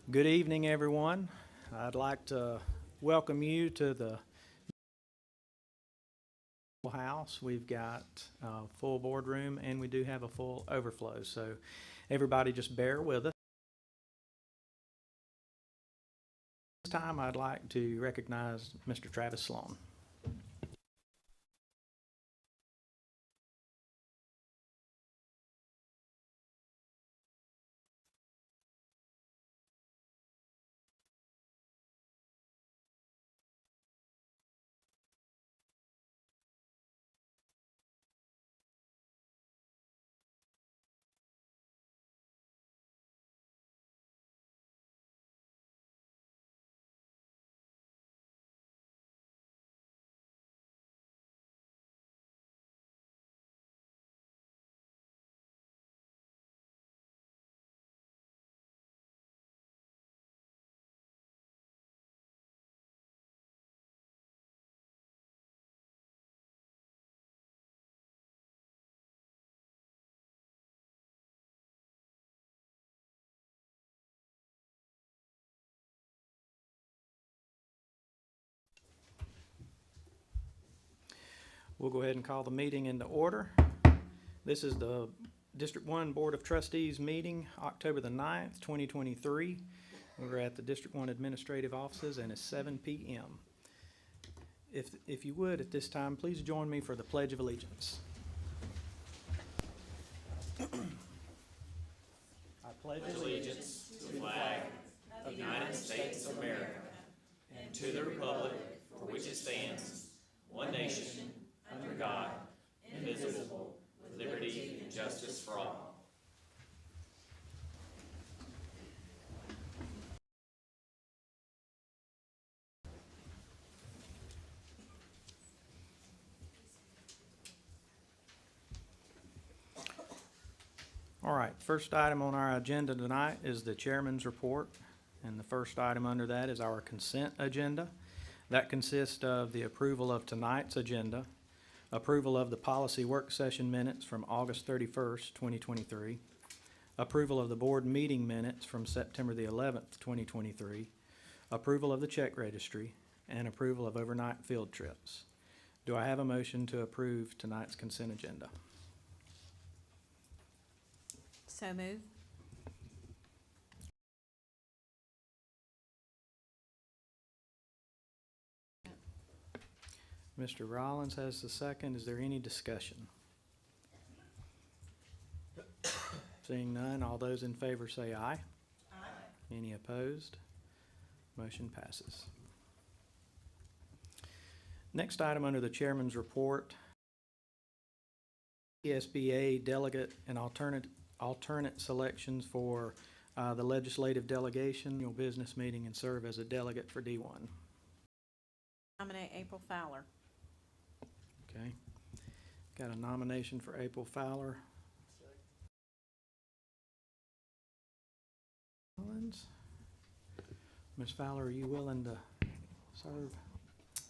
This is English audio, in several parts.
Good evening, everyone. I'd like to welcome you to the house. We've got a full boardroom and we do have a full overflow, so everybody just bear with us. This time I'd like to recognize Mr. Travis Sloan. We'll go ahead and call the meeting into order. This is the District 1 Board of Trustees meeting, October the 9th, 2023. We're at the District 1 Administrative Offices and it's 7 p.m. If you would, at this time, please join me for the Pledge of Allegiance. I pledge allegiance to the flag of the United States of America and to the republic for which it stands, one nation, under God, indivisible, with liberty and justice for all. All right, first item on our agenda tonight is the chairman's report. And the first item under that is our consent agenda. That consists of the approval of tonight's agenda, approval of the policy work session minutes from August 31st, 2023, approval of the board meeting minutes from September the 11th, 2023, approval of the check registry, and approval of overnight field trips. Do I have a motion to approve tonight's consent agenda? So move. Mr. Rollins has the second. Is there any discussion? Seeing none, all those in favor say aye. Aye. Any opposed? Motion passes. Next item under the chairman's report, ESBA delegate and alternate selections for the legislative delegation, annual business meeting, and serve as a delegate for D1. Nominate April Fowler. Okay. Got a nomination for April Fowler. Ms. Fowler, are you willing to serve?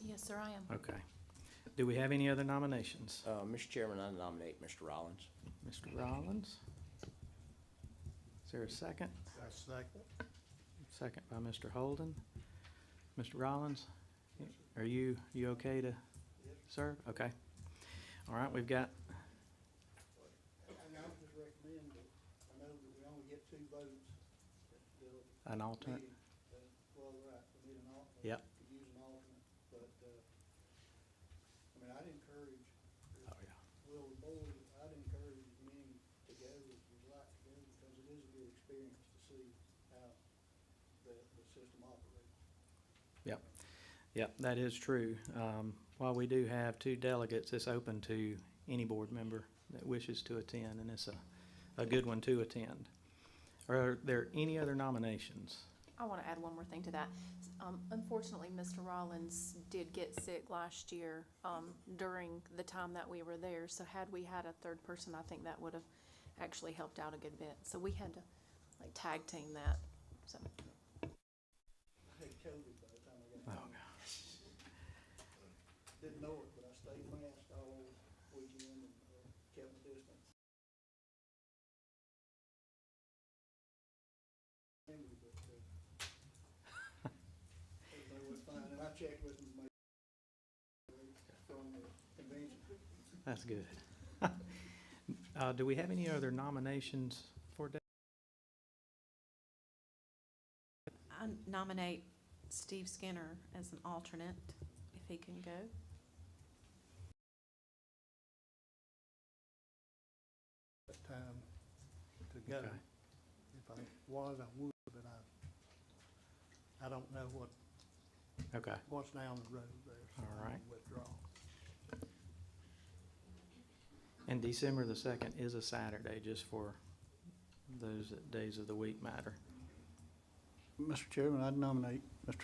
Yes, sir, I am. Okay. Do we have any other nominations? Mr. Chairman, I nominate Mr. Rollins. Mr. Rollins. Is there a second? I second. Second by Mr. Holden. Mr. Rollins, are you okay to serve? Okay. All right, we've got. And I would just recommend that, I know that we only get 2 votes. An alternate? Well, right, we need an alternate. Yep. To use an alternate, but, I mean, I'd encourage, Oh, yeah. Will, the board, I'd encourage as many to go as you'd like to go, because it is a good experience to see how the system operates. Yep. Yep, that is true. While we do have 2 delegates, it's open to any board member that wishes to attend, and it's a good one to attend. Are there any other nominations? I want to add one more thing to that. Unfortunately, Mr. Rollins did get sick last year during the time that we were there. So had we had a third person, I think that would have actually helped out a good bit. So we had to like tag team that. So I had COVID by the time I got home. Oh, gosh. Didn't know it, but I stayed masked all weekend and kept my distance. But That's good. Do we have any other nominations for Dave? I nominate Steve Skinner as an alternate, if he can go. Time to go. Okay. If I was, I would, but I don't know Okay. what's down the road there. So All I'm gonna right. withdraw. And December the 2nd is a Saturday, just for those days of the week matter. Mr. Chairman, I'd nominate Mr.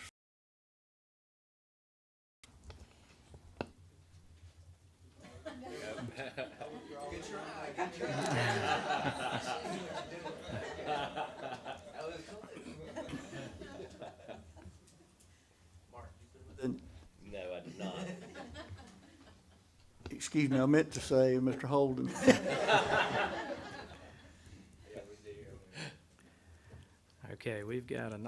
No, I did not. Excuse me, I meant to say Mr. Holden. Okay, we've got a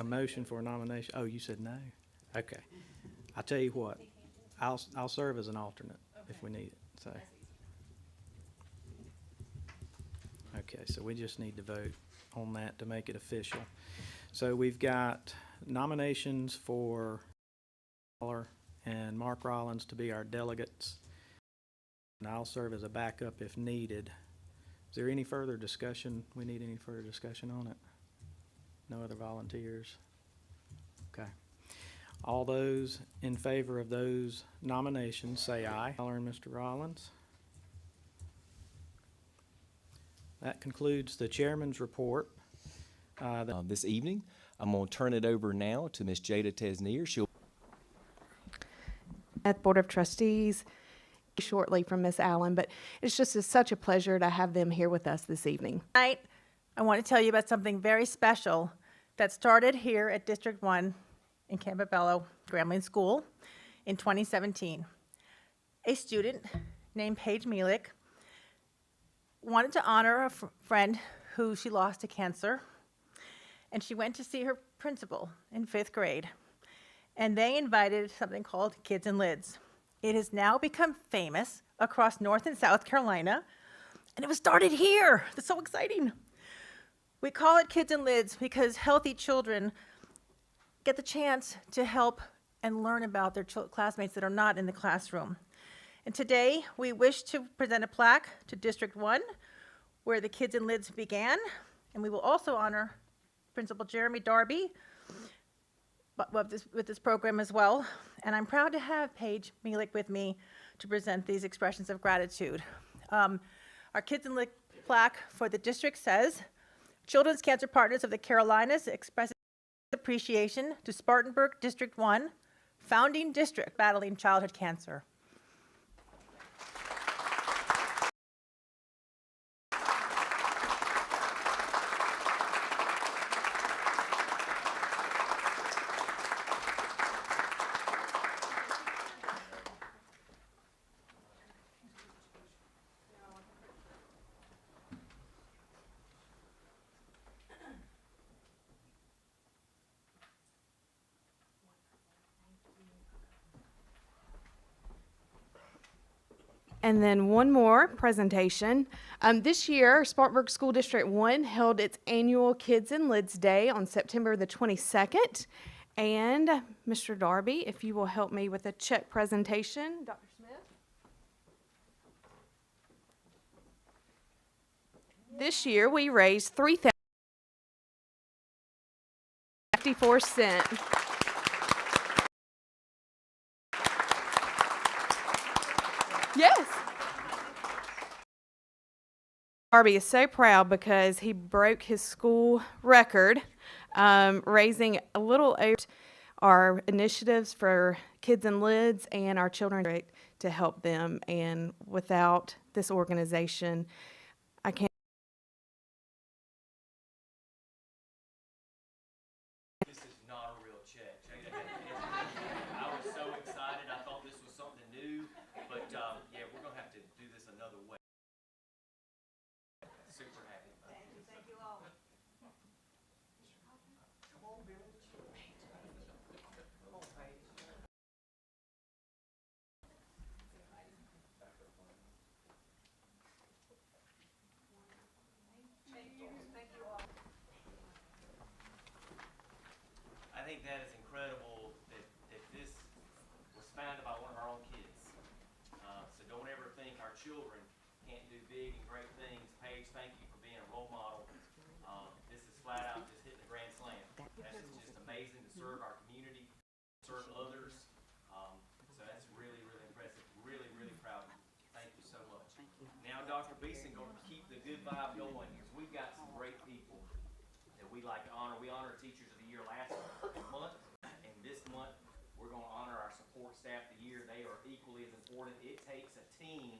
motion for a nomination. Oh, you said no? Okay. I'll tell you what, I'll serve as an alternate if we need it, so. Okay, so we just need to vote on that to make it official. So we've got nominations for Waller and Mark Rollins to be our delegates. And I'll serve as a backup if needed. Is there any further discussion? We need any further discussion on it? No other volunteers? Okay. All those in favor of those nominations, say aye. Waller and Mr. Rollins. That concludes the chairman's report. This evening. I'm going to turn it over now to Ms. Jada Tesnier. She'll At the Board of Trustees shortly from Ms. Allen, but it's just such a pleasure to have them here with us this evening. Tonight, I want to tell you about something very special that started here at District 1 in Campobello Grambling School in 2017. A student named Paige Mielik wanted to honor a friend who she lost to cancer, and she went to see her principal in 5th grade, and they invited something called Kids in Lids. It has now become famous across North and South Carolina, and it was started here. That's so exciting. We call it Kids in Lids because healthy children get the chance to help and learn about their classmates that are not in the classroom. And today, we wish to present a plaque to District 1, where the Kids in Lids began, and we will also honor Principal Jeremy Darby with this program as well. And I'm proud to have Paige Mielik with me to present these expressions of gratitude. Our Kids in Lids plaque for the district says, Children's Cancer Partners of the Carolinas express appreciation to Spartanburg District 1, founding district battling childhood cancer. And then one more presentation. This year, Spartanburg School District 1 held its annual Kids in Lids Day on September the 22nd. And Mr. Darby, if you will help me with a check presentation. Dr. Smith? This year, we raised $3,054. Yes. Darby is so proud because he broke his school record, raising a little over our initiatives for Kids in Lids and our children to help them. And without this organization, I can't. This is not a real check. I was so excited. I thought this was something new, but yeah, we're gonna have to do this another way. Super happy. Thank you all. Come on, Billy. Come on, Paige. think that is incredible that this was founded by one of our own kids. So don't ever think our children can't do big and great things. Paige, thank you for being a role model. This is flat out just hitting the grand slam. That's just amazing to serve our community, serve others. So that's really, really impressive. Really, really proud of you. Thank you so much. Now, Dr. Beeson going to keep the good vibe going because we've got some great people that we like to honor. We honored Teachers of the Year last month, and this month we're going to honor our support staff of the year. They are equally as important. It takes a team.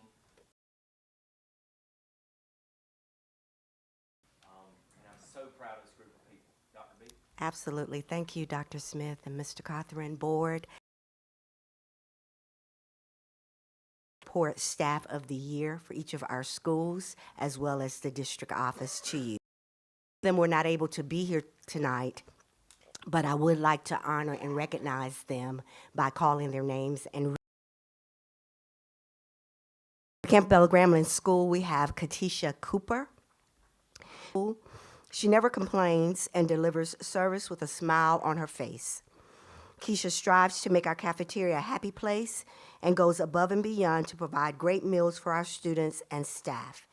And I'm so proud of this group of people. Dr. B? Absolutely. Thank you, Dr. Smith and Mr. Cothran, board. Support staff of the year for each of our schools, as well as the district office to you. Them were not able to be here tonight, but I would like to honor and recognize them by calling their names. And Campbell Grambling School, we have Katisha Cooper. She never complains and delivers service with a smile on her face. Keisha strives to make our cafeteria a happy place and goes above and beyond to provide great meals for our students and staff.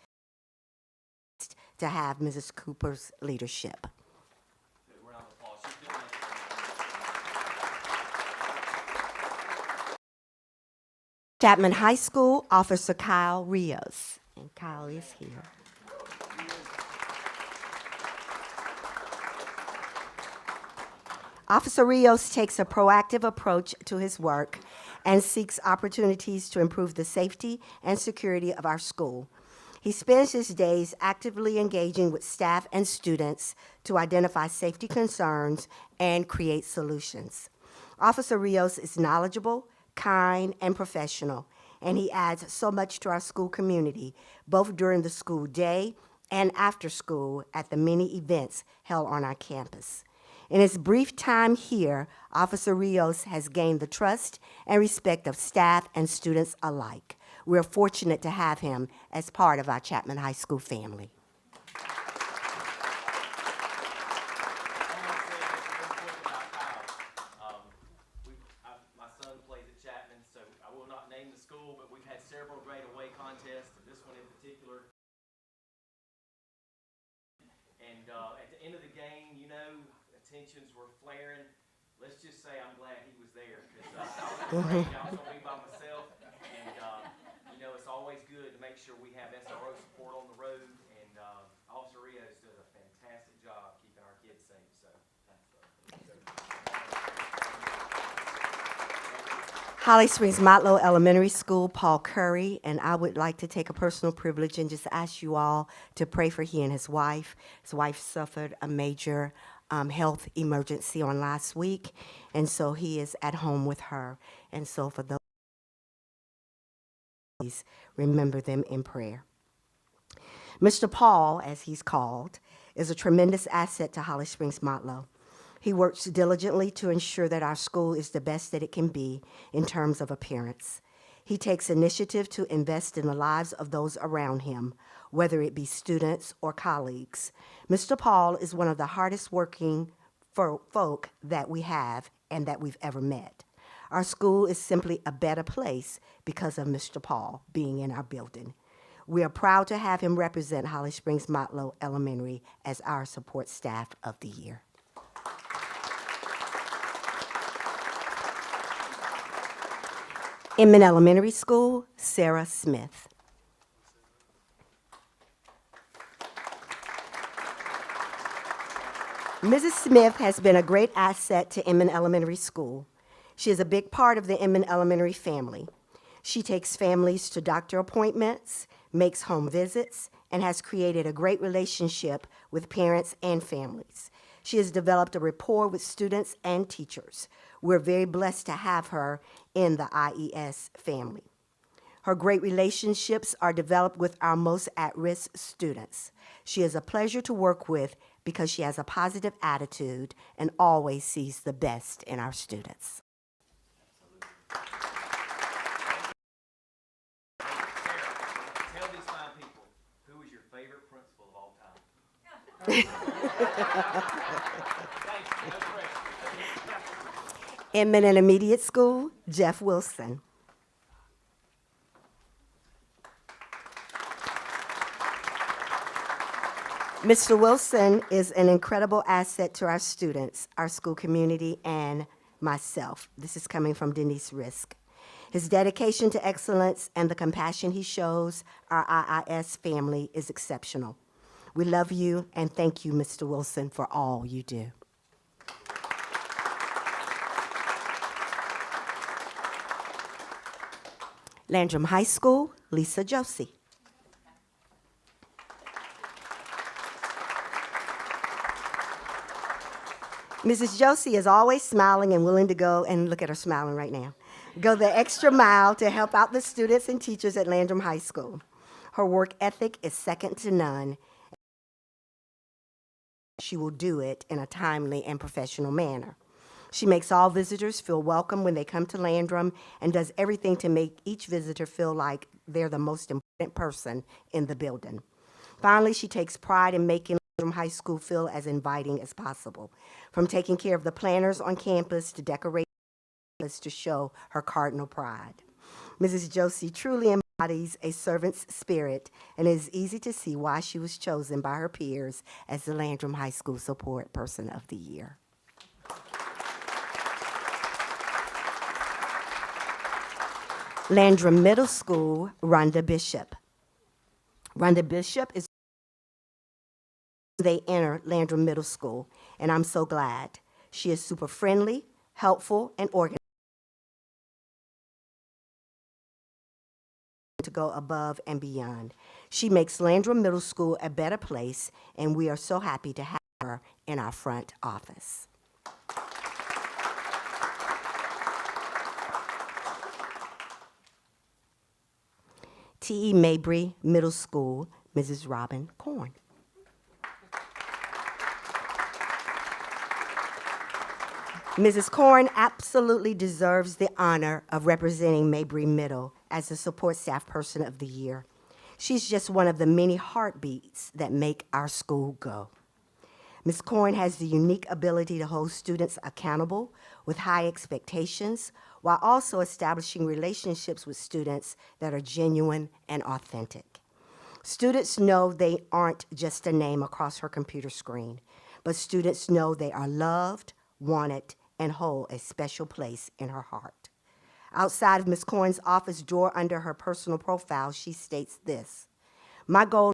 To have Mrs. Cooper's leadership. Good round of applause. She's doing it. Chapman High School, Officer Kyle Rios. And Kyle is here. Officer Rios takes a proactive approach to his work and seeks opportunities to improve the safety and security of our school. He spends his days actively engaging with staff and students to identify safety concerns and create solutions. Officer Rios is knowledgeable, kind, and professional, and he adds so much to our school community, both during the school day and after school at the many events held on our campus. In his brief time here, Officer Rios has gained the trust and respect of staff and students alike. We're fortunate to have him as part of our Chapman High School family. My son plays at Chapman, so I will not name the school, but we've had several great away contests, and this one in particular. And at the end of the game, you know, tensions were flaring. Let's just say I'm glad he was there, because I was afraid I was going to be by myself. And, you know, it's always good to make sure we have SRO support on the road. And Officer Rios does a fantastic job keeping our kids safe. So thanks. Holly Springs Motlow Elementary School, Paul Curry, and I would like to take a personal privilege and just ask you all to pray for he and his wife. His wife suffered a major health emergency on last week, and so he is at home with her. And so for those, please remember them in prayer. Mr. Paul, as he's called, is a tremendous asset to Holly Springs Motlow. He works diligently to ensure that our school is the best that it can be in terms of appearance. He takes initiative to invest in the lives of those around him, whether it be students or colleagues. Mr. Paul is one of the hardest working folk that we have and that we've ever met. Our school is simply a better place because of Mr. Paul being in our building. We are proud to have him represent Holly Springs Motlow Elementary as our support staff of the year. Inman Elementary School, Sarah Smith. Mrs. Smith has been a great asset to Inman Elementary School. She is a big part of the Inman Elementary family. She takes families to doctor appointments, makes home visits, and has created a great relationship with parents and families. She has developed a rapport with students and teachers. We're very blessed to have her in the IES family. Her great relationships are developed with our most at-risk students. She is a pleasure to work with because she has a positive attitude and always sees the best in our students. Tell these fine people, who is your favorite principal of all time? Thanks, no pressure. Inman Intermediate School, Jeff Wilson. Mr. Wilson is an incredible asset to our students, our school community, and myself. This is coming from Denise Risk. His dedication to excellence and the compassion he shows our IIS family is exceptional. We love you and thank you, Mr. Wilson, for all you do. Landrum High School, Lisa Josie. Mrs. Josie is always smiling and willing to go, and look at her smiling right now, go the extra mile to help out the students and teachers at Landrum High School. Her work ethic is second to none. She will do it in a timely and professional manner. She makes all visitors feel welcome when they come to Landrum and does everything to make each visitor feel like they're the most important person in the building. Finally, she takes pride in making Landrum High School feel as inviting as possible, from taking care of the planners on campus to decorating to show her cardinal pride. Mrs. Josie truly embodies a servant's spirit, and it is easy to see why she was chosen by her peers as the Landrum High School Support Person of the Year. Landrum Middle School, Rhonda Bishop. Rhonda Bishop is they enter Landrum Middle School, and I'm so glad. She is super friendly, helpful, and organized to go above and beyond. She makes Landrum Middle School a better place, and we are so happy to have her in our front office. T.E. Mabry Middle School, Mrs. Robin Korn. Mrs. Korn absolutely deserves the honor of representing Mabry Middle as the Support Staff Person of the Year. She's just one of the many heartbeats that make our school go. Ms. Korn has the unique ability to hold students accountable with high expectations while also establishing relationships with students that are genuine and authentic. Students know they aren't just a name across her computer screen, but students know they are loved, wanted, and hold a special place in her heart. Outside of Ms. Korn's office door under her personal profile, she states this: "My goal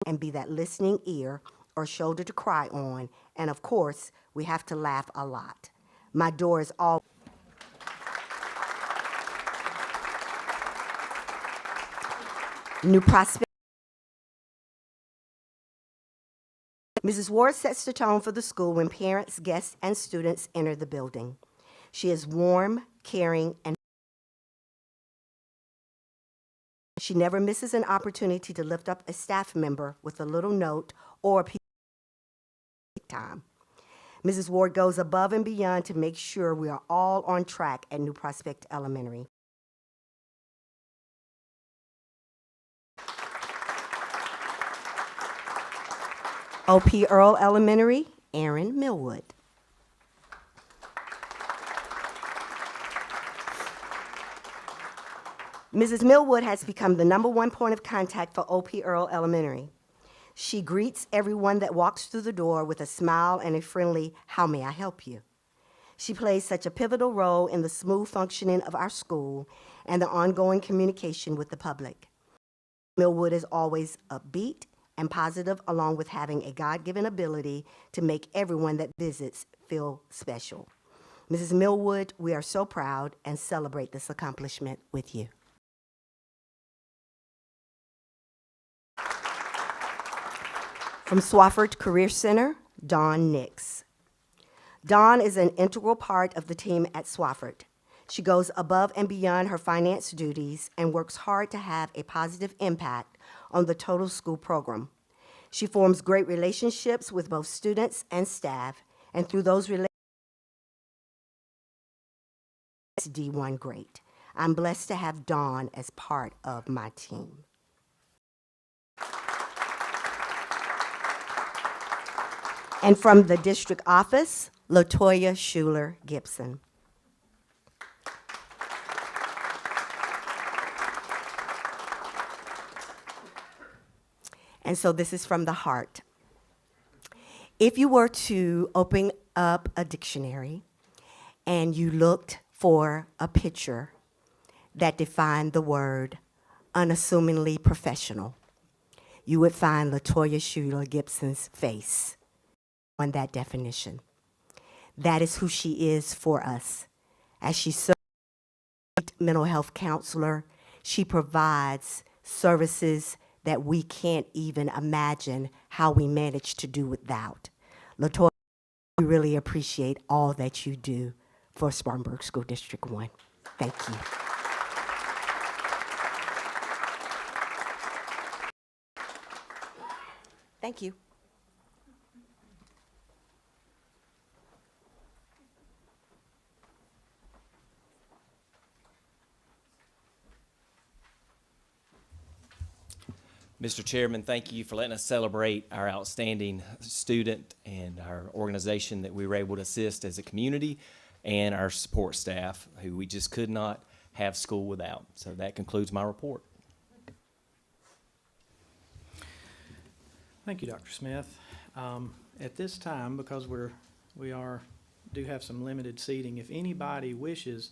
and be that listening ear or shoulder to cry on, and of course, we have to laugh a lot. My door is all..." New prospect. Mrs. Ward sets the tone for the school when parents, guests, and students enter the building. She is warm, caring, and she never misses an opportunity to lift up a staff member with a little note or a piece of time. Mrs. Ward goes above and beyond to make sure we are all on track at New Prospect Elementary. O.P. Earl Elementary, Aaron Millwood. Mrs. Millwood has become the #1 point of contact for O.P. Earl Elementary. She greets everyone that walks through the door with a smile and a friendly, "How may I help you?" She plays such a pivotal role in the smooth functioning of our school and the ongoing communication with the public. Millwood is always upbeat and positive, along with having a God-given ability to make everyone that visits feel special. Mrs. Millwood, we are so proud and celebrate this accomplishment with you. From Swofford Career Center, Dawn Nix. Dawn is an integral part of the team at Swofford. She goes above and beyond her finance duties and works hard to have a positive impact on the total school program. She forms great relationships with both students and staff, and through those relationships, D1 great. I'm blessed to have Dawn as part of my team. And from the district office, Latoya Schuler Gibson. And so this is from the heart. If you were to open up a dictionary and you looked for a picture that defined the word unassumingly professional, you would find Latoya Schuler Gibson's face on that definition. That is who she is for us. As she serves as a mental health counselor, she provides services that we can't even imagine how we manage to do without. Latoya, we really appreciate all that you do for Spartanburg School District 1. Thank you. Thank you. Mr. Chairman, thank you for letting us celebrate our outstanding student and our organization that we were able to assist as a community, and our support staff, who we just could not have school without. So that concludes my report. Thank you, Dr. Smith. At this time, because we do have some limited seating, if anybody wishes,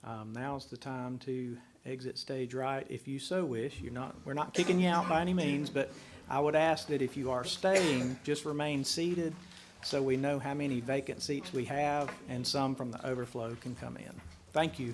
now's the time to exit stage right if you so wish. We're not kicking you out by any means, but I would ask that if you are staying, just remain seated so we know how many vacant seats we have and some from the overflow can come in. Thank you.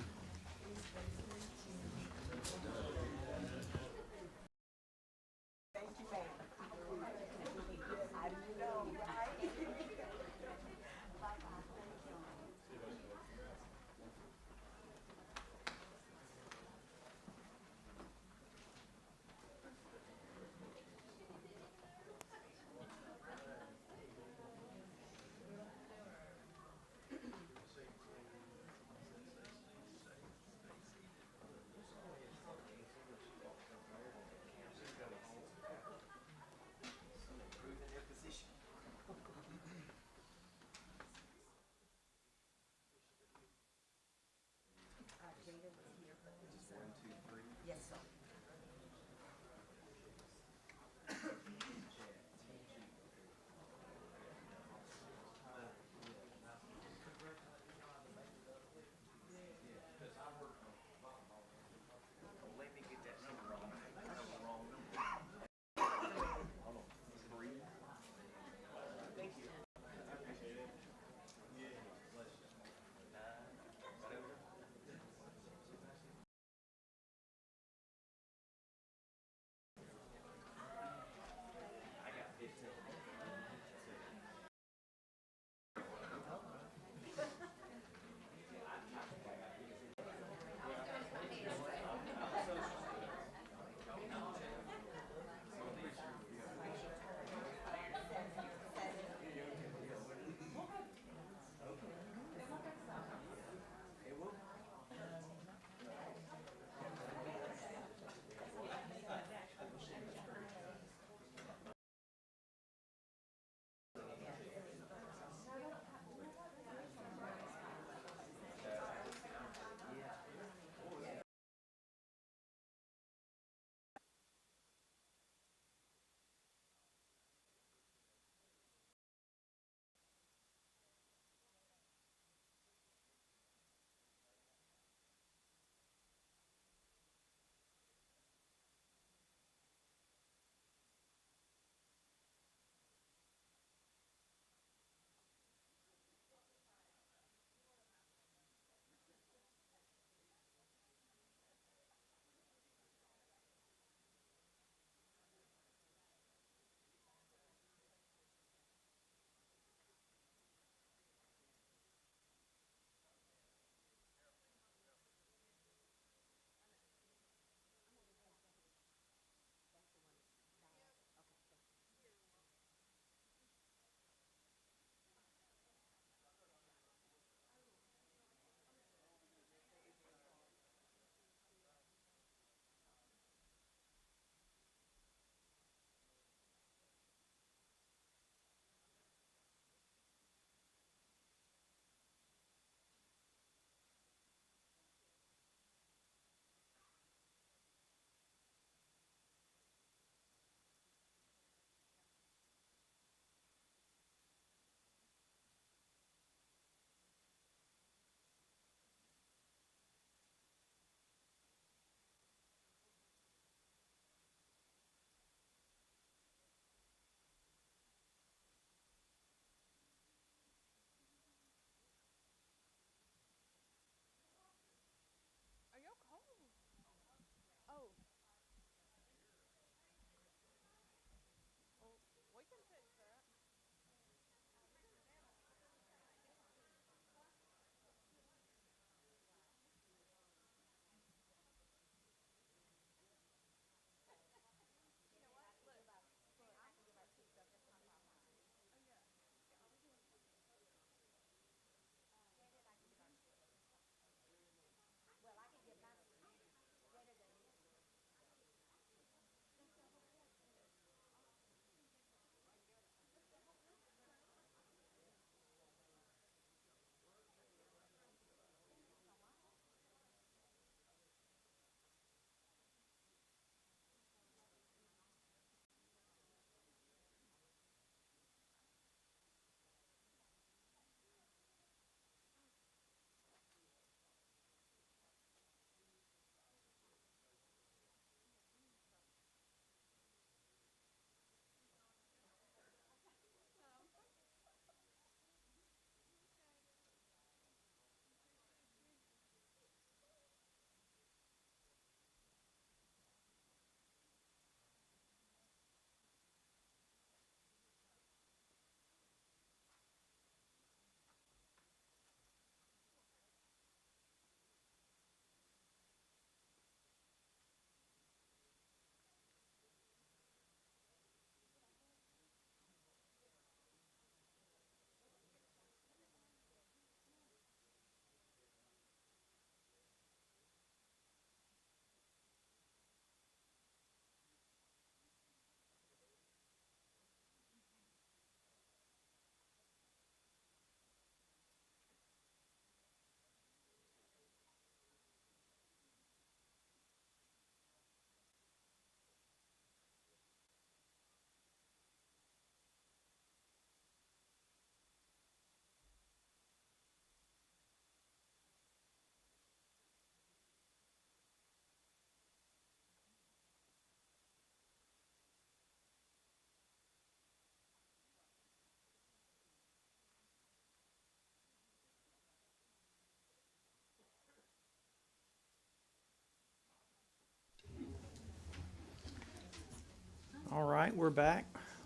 All right, we're back.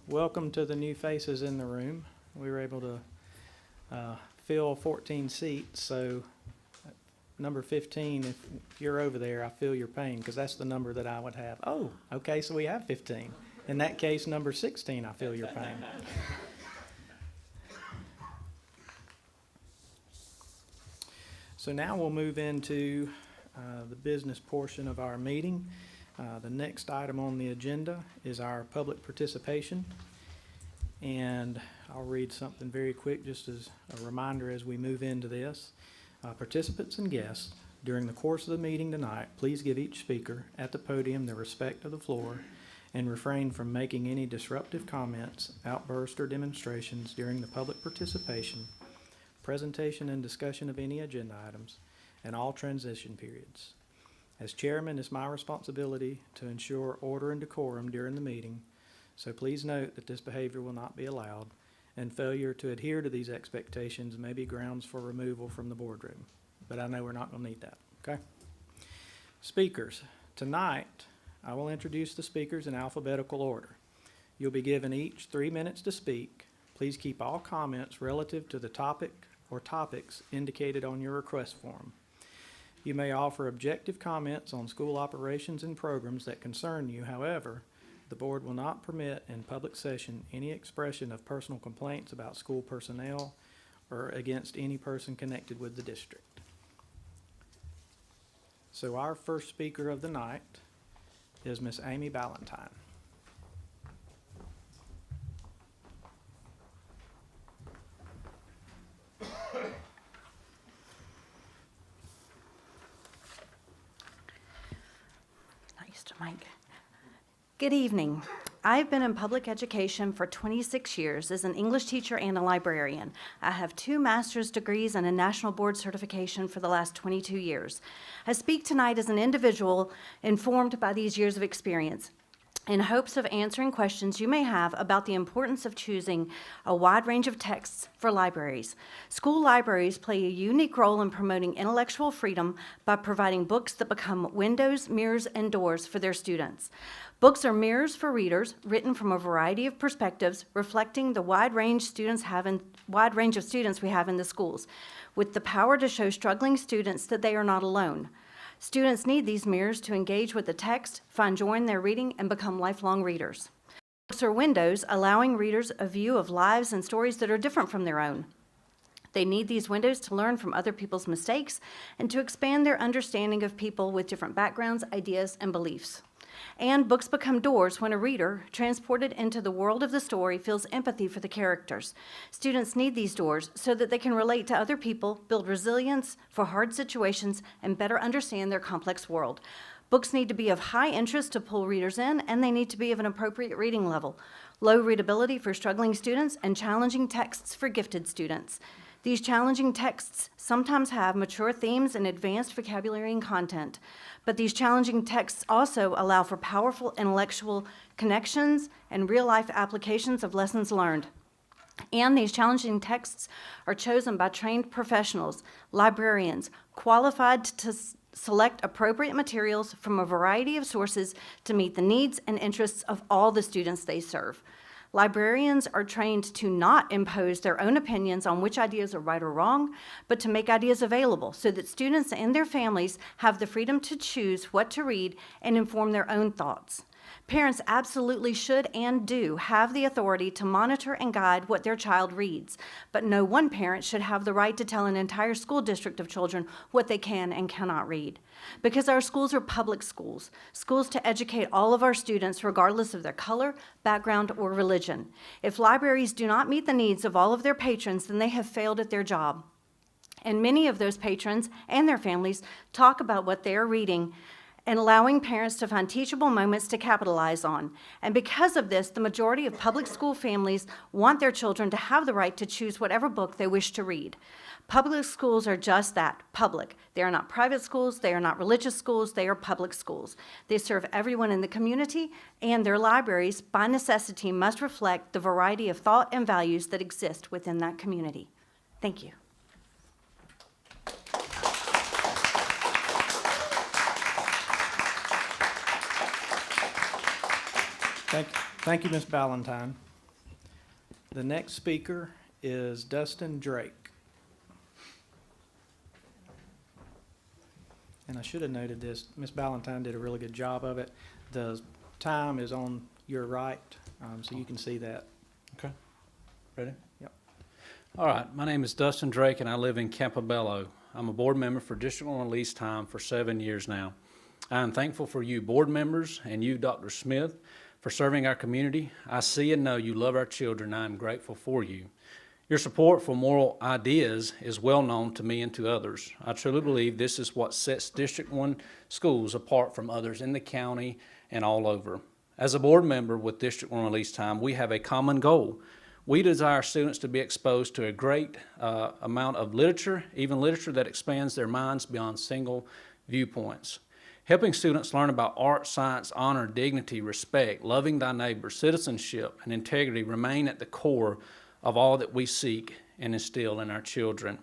Welcome to the new faces in the room. We were able to fill 14 seats, so number 15, if you're over there, I feel your pain, because that's the number that I would have. Oh, okay, so we have 15. In that case, number 16, I feel your pain. So now we'll move into the business portion of our meeting. The next item on the agenda is our public participation. And I'll read something very quick just as a reminder as we move into this. Participants and guests, during the course of the meeting tonight, please give each speaker at the podium the respect of the floor and refrain from making any disruptive comments, outbursts, or demonstrations during the public participation, presentation and discussion of any agenda items, and all transition periods. As chairman, it's my responsibility to ensure order and decorum during the meeting, so please note that this behavior will not be allowed, and failure to adhere to these expectations may be grounds for removal from the boardroom. But I know we're not going to need that, okay? Speakers. Tonight, I will introduce the speakers in alphabetical order. You'll be given each 3 minutes to speak. Please keep all comments relative to the topic or topics indicated on your request form. You may offer objective comments on school operations and programs that concern you. However, the board will not permit in public session any expression of personal complaints about school personnel or against any person connected with the district. So our first speaker of the night is Miss Amy Ballantyne. Nice to Mike. Good evening. I've been in public education for 26 years as an English teacher and a librarian. I have 2 master's degrees and a national board certification for the last 22 years. I speak tonight as an individual informed by these years of experience, in hopes of answering questions you may have about the importance of choosing a wide range of texts for libraries. School libraries play a unique role in promoting intellectual freedom by providing books that become windows, mirrors, and doors for their students. Books are mirrors for readers, written from a variety of perspectives, reflecting the wide range of students we have in the schools, with the power to show struggling students that they are not alone. Students need these mirrors to engage with the text, find joy in their reading, and become lifelong readers. Books are windows, allowing readers a view of lives and stories that are different from their own. They need these windows to learn from other people's mistakes and to expand their understanding of people with different backgrounds, ideas, and beliefs. And books become doors when a reader, transported into the world of the story, feels empathy for the characters. Students need these doors so that they can relate to other people, build resilience for hard situations, and better understand their complex world. Books need to be of high interest to pull readers in, and they need to be of an appropriate reading level. Low readability for struggling students and challenging texts for gifted students. These challenging texts sometimes have mature themes and advanced vocabulary and content, but these challenging texts also allow for powerful intellectual connections and real-life applications of lessons learned. And these challenging texts are chosen by trained professionals, librarians, qualified to select appropriate materials from a variety of sources to meet the needs and interests of all the students they serve. Librarians are trained to not impose their own opinions on which ideas are right or wrong, but to make ideas available so that students and their families have the freedom to choose what to read and inform their own thoughts. Parents absolutely should and do have the authority to monitor and guide what their child reads, but no one parent should have the right to tell an entire school district of children what they can and cannot read. Because our schools are public schools, schools to educate all of our students regardless of their color, background, or religion. If libraries do not meet the needs of all of their patrons, then they have failed at their job. And many of those patrons and their families talk about what they are reading and allowing parents to find teachable moments to capitalize on. And because of this, the majority of public school families want their children to have the right to choose whatever book they wish to read. Public schools are just that, public. They are not private schools, they are not religious schools, they are public schools. They serve everyone in the community, and their libraries, by necessity, must reflect the variety of thought and values that exist within that community. Thank you. Thank you. Thank you, Ms. Ballantyne. The next speaker is Dustin Drake. And I should have noted this, Ms. Ballantyne did a really good job of it. The time is on your right, so you can see that. Okay. Ready? Yep. All right. My name is Dustin Drake, and I live in Campobello. I'm a board member for District 1 Lease Time for 7 years now. I am thankful for you board members and you, Dr. Smith, for serving our community. I see and know you love our children, and I am grateful for you. Your support for moral ideas is well known to me and to others. I truly believe this is what sets District 1 schools apart from others in the county and all over. As a board member with District 1 Lease Time, we have a common goal. We desire students to be exposed to a great amount of literature, even literature that expands their minds beyond single viewpoints. Helping students learn about art, science, honor, dignity, respect, loving thy neighbor, citizenship, and integrity remain at the core of all that we seek and instill in our children.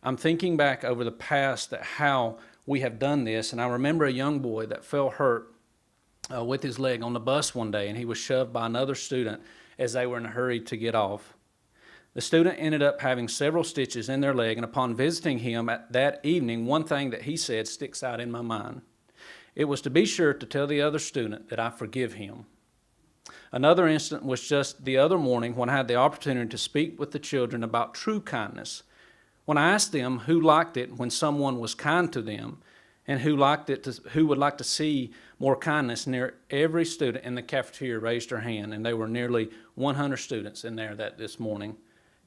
I'm thinking back over the past at how we have done this, and I remember a young boy that fell hurt with his leg on the bus one day, and he was shoved by another student as they were in a hurry to get off. The student ended up having several stitches in their leg, and upon visiting him that evening, one thing that he said sticks out in my mind. It was to be sure to tell the other student that I forgive him. Another incident was just the other morning when I had the opportunity to speak with the children about true kindness. When I asked them who liked it when someone was kind to them and who would like to see more kindness, near every student in the cafeteria raised their hand, and there were nearly 100 students in there this morning.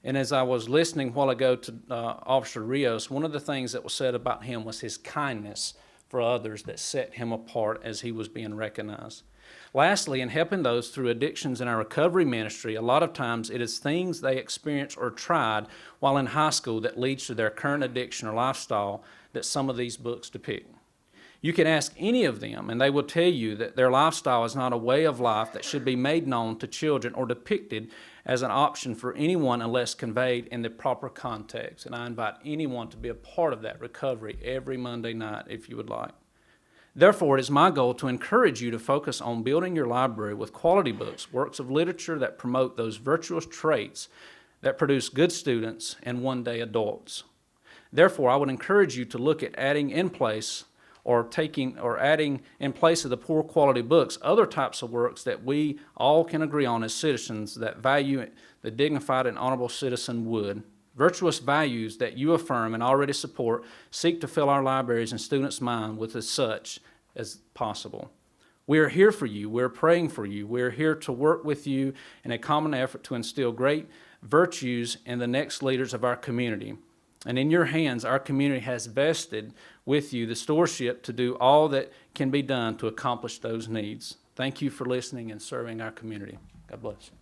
And as I was listening a while ago to Officer Rios, one of the things that was said about him was his kindness for others that set him apart as he was being recognized. Lastly, in helping those through addictions in our recovery ministry, a lot of times it is things they experienced or tried while in high school that leads to their current addiction or lifestyle that some of these books depict. You can ask any of them, and they will tell you that their lifestyle is not a way of life that should be made known to children or depicted as an option for anyone unless conveyed in the proper context. And I invite anyone to be a part of that recovery every Monday night if you would like. Therefore, it is my goal to encourage you to focus on building your library with quality books, works of literature that promote those virtuous traits that produce good students and one day adults. Therefore, I would encourage you to look at adding in place adding in place of the poor quality books, other types of works that we all can agree on as citizens that value the dignified and honorable citizen would. Virtuous values that you affirm and already support seek to fill our libraries and students' mind with as such as possible. We are here for you. We're praying for you. We're here to work with you in a common effort to instill great virtues in the next leaders of our community. And in your hands, our community has vested with you the stewardship to do all that can be done to accomplish those needs. Thank you for listening and serving our community. God bless you.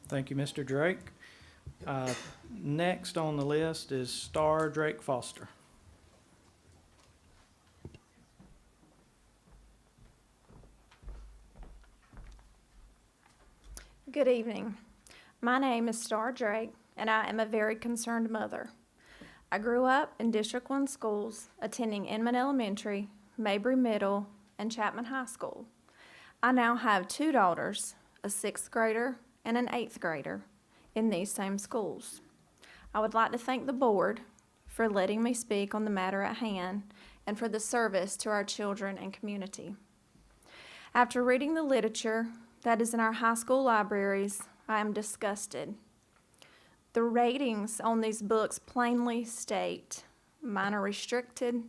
Thank you, Mr. Drake. Next on the list is Star Drake Foster. Good evening. My name is Star Drake, and I am a very concerned mother. I grew up in District 1 schools, attending Inman Elementary, Mabry Middle, and Chapman High School. I now have 2 daughters, a 6th grader and an 8th grader, in these same schools. I would like to thank the board for letting me speak on the matter at hand and for the service to our children and community. After reading the literature that is in our high school libraries, I am disgusted. The ratings on these books plainly state minor restricted,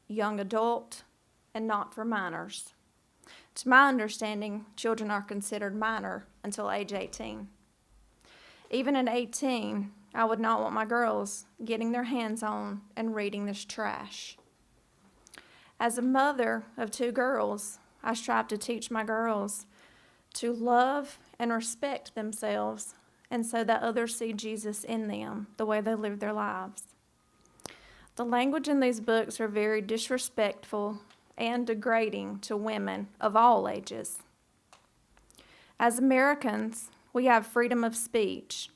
young adult, and not for minors. To my understanding, children are considered minor until age 18. Even at 18, I would not want my girls getting their hands on and reading this trash. As a mother of 2 girls, I strive to teach my girls to love and respect themselves, and so that others see Jesus in them, the way they live their lives. The language in these books are very disrespectful and degrading to women of all ages. As Americans, we have freedom of speech,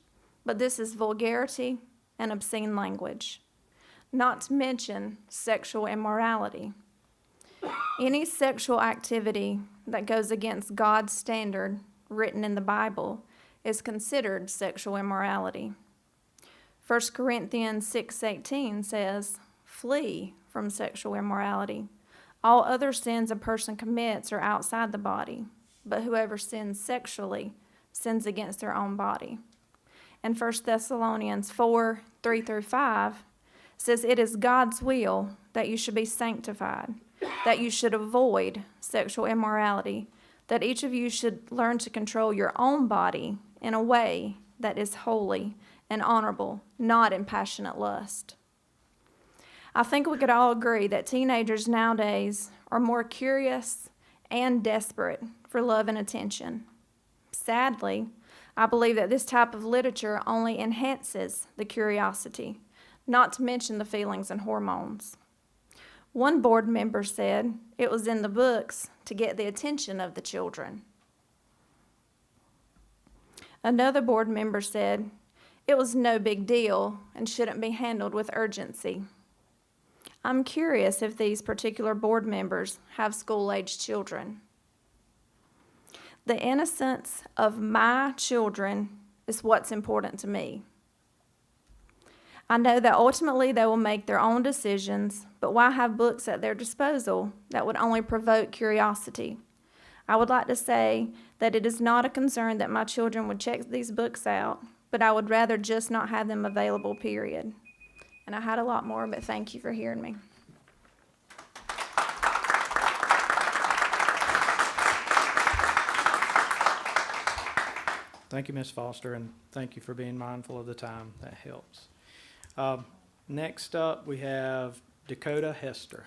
but this is vulgarity and obscene language. not to mention sexual immorality. Any sexual activity that goes against God's standard written in the Bible is considered sexual immorality. 1 Corinthians 6:18 says, "Flee from sexual immorality. All other sins a person commits are outside the body, but whoever sins sexually sins against their own body." And 1 Thessalonians 4:3-5 says, "It is God's will that you should be sanctified, that you should avoid sexual immorality, that each of you should learn to control your own body in a way that is holy and honorable, not in passionate lust." I think we could all agree that teenagers nowadays are more curious and desperate for love and attention. Sadly, I believe that this type of literature only enhances the curiosity, not to mention the feelings and hormones. One board member said it was in the books to get the attention of the children. Another board member said it was no big deal and shouldn't be handled with urgency. I'm curious if these particular board members have school-aged children. The innocence of my children is what's important to me. I know that ultimately they will make their own decisions, but why have books at their disposal that would only provoke curiosity? I would like to say that it is not a concern that my children would check these books out, but I would rather just not have them available, period. And I had a lot more, but thank you for hearing me. Thank you, Ms. Foster, and thank you for being mindful of the time. That helps. Next up, we have Dakota Hester.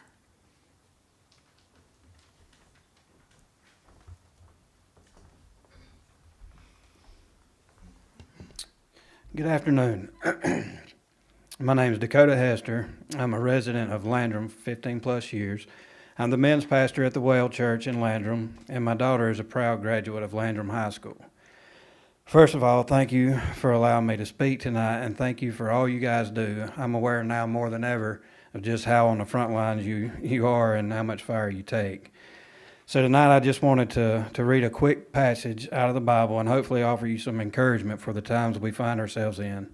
Good afternoon. My name is Dakota Hester. I'm a resident of Landrum 15 plus years. I'm the men's pastor at the Well Church in Landrum, and my daughter is a proud graduate of Landrum High School. First of all, thank you for allowing me to speak tonight, and thank you for all you guys do. I'm aware now more than ever of just how on the front lines you are and how much fire you take. So tonight I just wanted to read a quick passage out of the Bible and hopefully offer you some encouragement for the times we find ourselves in.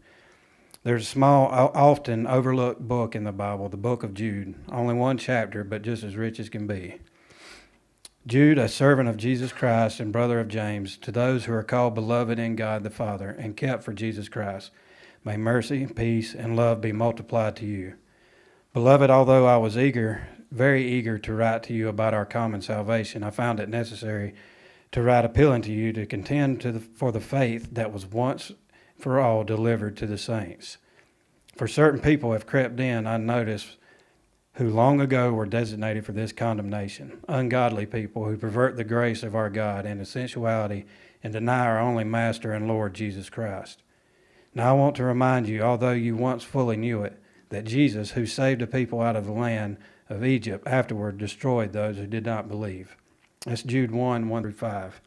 There's a small, often overlooked book in the Bible, the book of Jude. Only one chapter, but just as rich as can be. Jude, a servant of Jesus Christ and brother of James, to those who are called beloved in God the Father and kept for Jesus Christ, may mercy, peace, and love be multiplied to you. Beloved, although I was very eager to write to you about our common salvation, I found it necessary to write appealing to you to contend for the faith that was once for all delivered to the saints. For certain people have crept in unnoticed, who long ago were designated for this condemnation, ungodly people who pervert the grace of our God into sensuality and deny our only Master and Lord Jesus Christ. Now I want to remind you, although you once fully knew it, that Jesus, who saved a people out of the land of Egypt, afterward destroyed those who did not believe. That's Jude 1:1-5.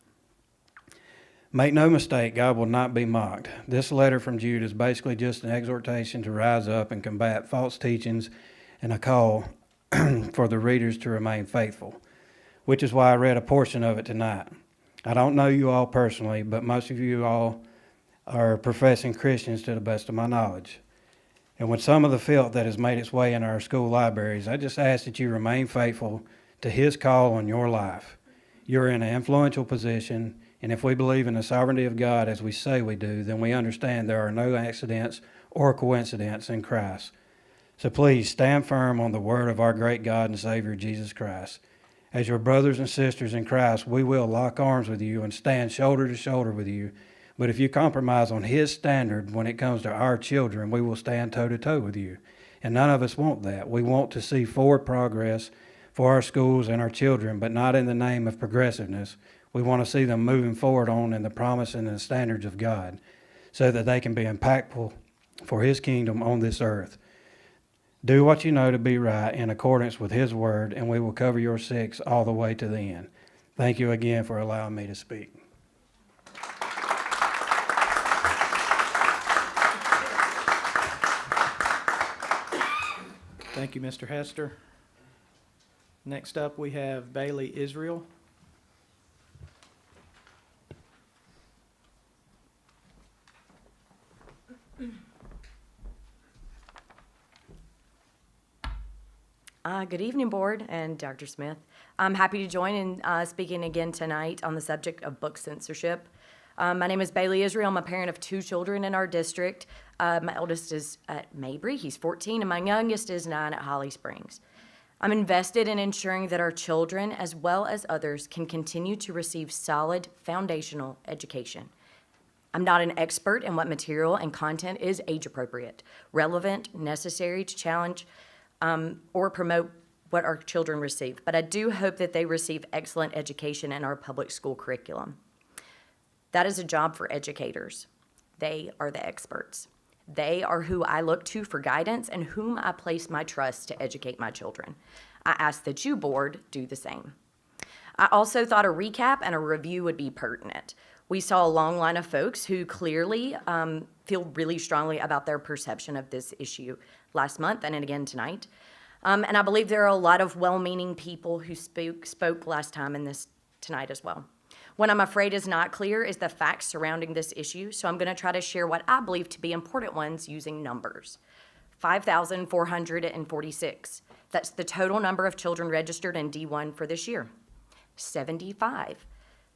Make no mistake, God will not be mocked. This letter from Jude is basically just an exhortation to rise up and combat false teachings and a call for the readers to remain faithful, which is why I read a portion of it tonight. I don't know you all personally, but most of you all are professing Christians to the best of my knowledge. And with some of the filth that has made its way in our school libraries, I just ask that you remain faithful to His call on your life. You're in an influential position, and if we believe in the sovereignty of God as we say we do, then we understand there are no accidents or coincidences in Christ. So please stand firm on the word of our great God and Savior, Jesus Christ. As your brothers and sisters in Christ, we will lock arms with you and stand shoulder to shoulder with you. But if you compromise on His standard when it comes to our children, we will stand toe-to-toe with you. And none of us want that. We want to see forward progress for our schools and our children, but not in the name of progressiveness. We want to see them moving forward on in the promise and the standards of God so that they can be impactful for His kingdom on this earth. Do what you know to be right in accordance with His word, and we will cover your six all the way to the end. Thank you again for allowing me to speak. Thank you, Mr. Hester. Next up, we have Bailey Israel. Good evening, Board and Dr. Smith. I'm happy to join in speaking again tonight on the subject of book censorship. My name is Bailey Israel. I'm a parent of 2 children in our district. My eldest is at Mabry, he's 14, and my youngest is 9 at Holly Springs. I'm invested in ensuring that our children, as well as others, can continue to receive solid foundational education. I'm not an expert in what material and content is age-appropriate, relevant, necessary to challenge or promote what our children receive, but I do hope that they receive excellent education in our public school curriculum. That is a job for educators. They are the experts. They are who I look to for guidance and whom I place my trust to educate my children. I ask that you, Board, do the same. I also thought a recap and a review would be pertinent. We saw a long line of folks who clearly feel really strongly about their perception of this issue last month and again tonight. And I believe there are a lot of well-meaning people who spoke last time in this tonight as well. What I'm afraid is not clear is the facts surrounding this issue, so I'm going to try to share what I believe to be important ones using numbers. 5,446. That's the total number of children registered in D1 for this year. 75.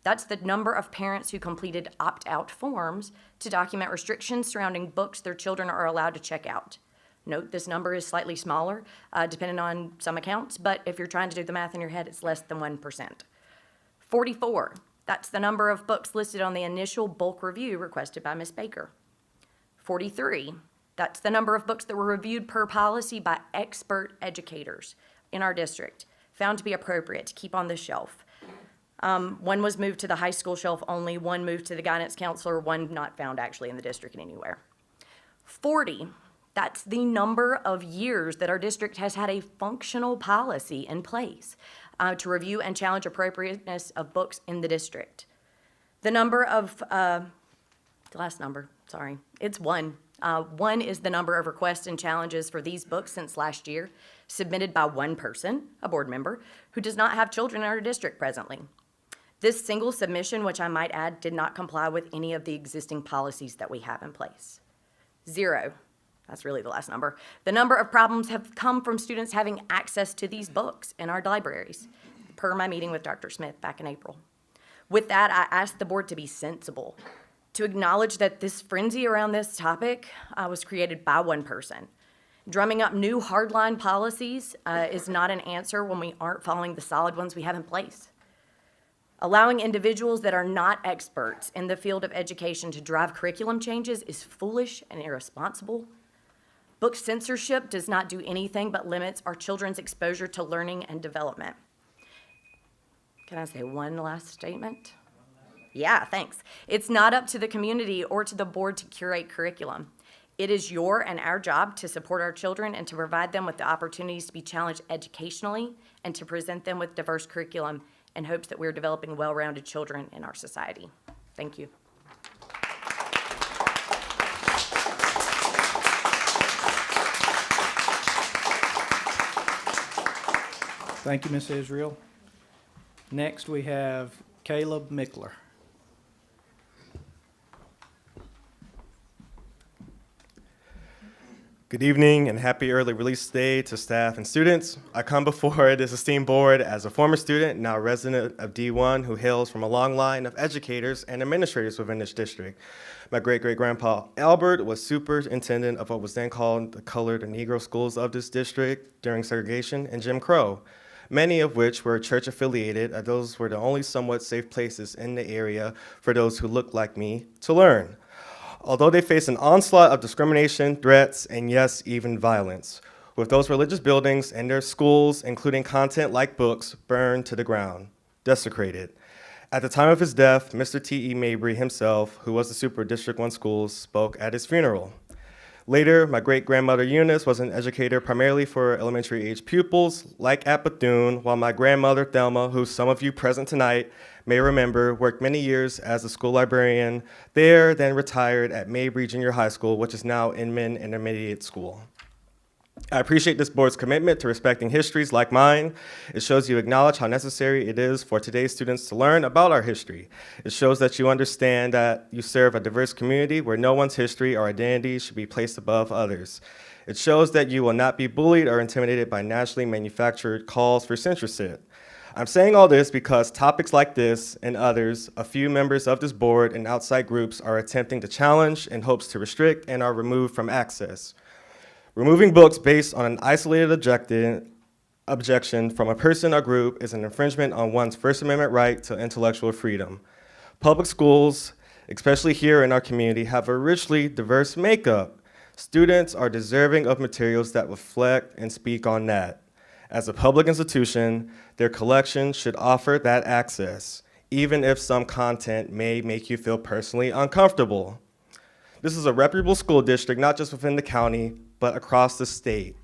That's the number of parents who completed opt-out forms to document restrictions surrounding books their children are allowed to check out. Note this number is slightly smaller, depending on some accounts, but if you're trying to do the math in your head, it's less than 1%. 44. That's the number of books listed on the initial bulk review requested by Ms. Baker. 43, that's the number of books that were reviewed per policy by expert educators in our district, found to be appropriate to keep on the shelf. One was moved to the high school shelf only, one moved to the guidance counselor, one not found actually in the district anywhere. 40, that's the number of years that our district has had a functional policy in place to review and challenge appropriateness of books in the district. The number of, the last number, sorry, it's 1. 1 is the number of requests and challenges for these books since last year, submitted by one person, a board member, who does not have children in our district presently. This single submission, which I might add, did not comply with any of the existing policies that we have in place. 0. That's really the last number. The number of problems have come from students having access to these books in our libraries, per my meeting with Dr. Smith back in April. With that, I asked the board to be sensible, to acknowledge that this frenzy around this topic was created by one person. Drumming up new hardline policies is not an answer when we aren't following the solid ones we have in place. Allowing individuals that are not experts in the field of education to drive curriculum changes is foolish and irresponsible. Book censorship does not do anything but limits our children's exposure to learning and development. Can I say one last statement? Yeah, thanks. It's not up to the community or to the board to curate curriculum. It is your and our job to support our children and to provide them with the opportunities to be challenged educationally and to present them with diverse curriculum in hopes that we're developing well-rounded children in our society. Thank you. Thank you, Ms. Israel. Next, we have Caleb Mickler. Good evening and happy early release day to staff and students. I come before this esteemed board as a former student, now resident of D1, who hails from a long line of educators and administrators within this district. My great-great-grandpa Albert was superintendent of what was then called the colored and Negro schools of this district during segregation and Jim Crow, many of which were church affiliated, as those were the only somewhat safe places in the area for those who looked like me to learn. Although they faced an onslaught of discrimination, threats, and yes, even violence, with those religious buildings and their schools, including content like books, burned to the ground, desecrated. At the time of his death, Mr. T.E. Mabry himself, who was the super of District 1 schools, spoke at his funeral. Later, my great-grandmother Eunice was an educator primarily for elementary-age pupils, like at Bethune, while my grandmother Thelma, who some of you present tonight may remember, worked many years as a school librarian there, then retired at Mabry Junior High School, which is now Inman Intermediate School. I appreciate this board's commitment to respecting histories like mine. It shows you acknowledge how necessary it is for today's students to learn about our history. It shows that you understand that you serve a diverse community where no one's history or identity should be placed above others. It shows that you will not be bullied or intimidated by nationally manufactured calls for censorship. I'm saying all this because topics like this and others, a few members of this board and outside groups are attempting to challenge in hopes to restrict and are removed from access. Removing books based on an isolated objection from a person or group is an infringement on one's First Amendment right to intellectual freedom. Public schools, especially here in our community, have a richly diverse makeup. Students are deserving of materials that reflect and speak on that. As a public institution, their collection should offer that access, even if some content may make you feel personally uncomfortable. This is a reputable school district, not just within the county, but across the state.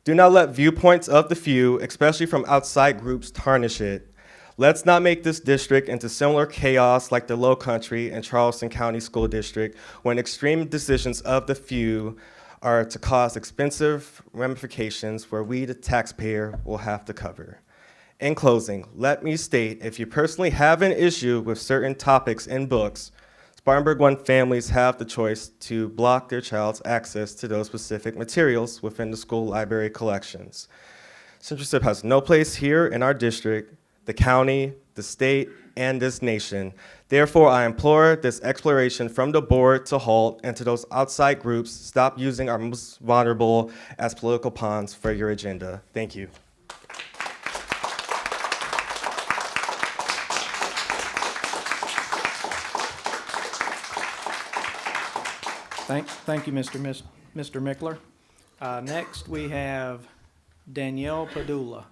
Do not let viewpoints of the few, especially from outside groups, tarnish it. Let's not make this district into similar chaos like the Low Country and Charleston County School District, when extreme decisions of the few are to cause expensive ramifications where we, the taxpayer, will have to cover. In closing, let me state, if you personally have an issue with certain topics in books, Spartanburg One families have the choice to block their child's access to those specific materials within the school library collections. Censorship has no place here in our district, the county, the state, and this nation. Therefore, I implore this exploration from the board to halt, and to those outside groups, stop using our most vulnerable as political pawns for your agenda. Thank you. Thank you, Mr. Mickler. Next, we have Danielle Padula.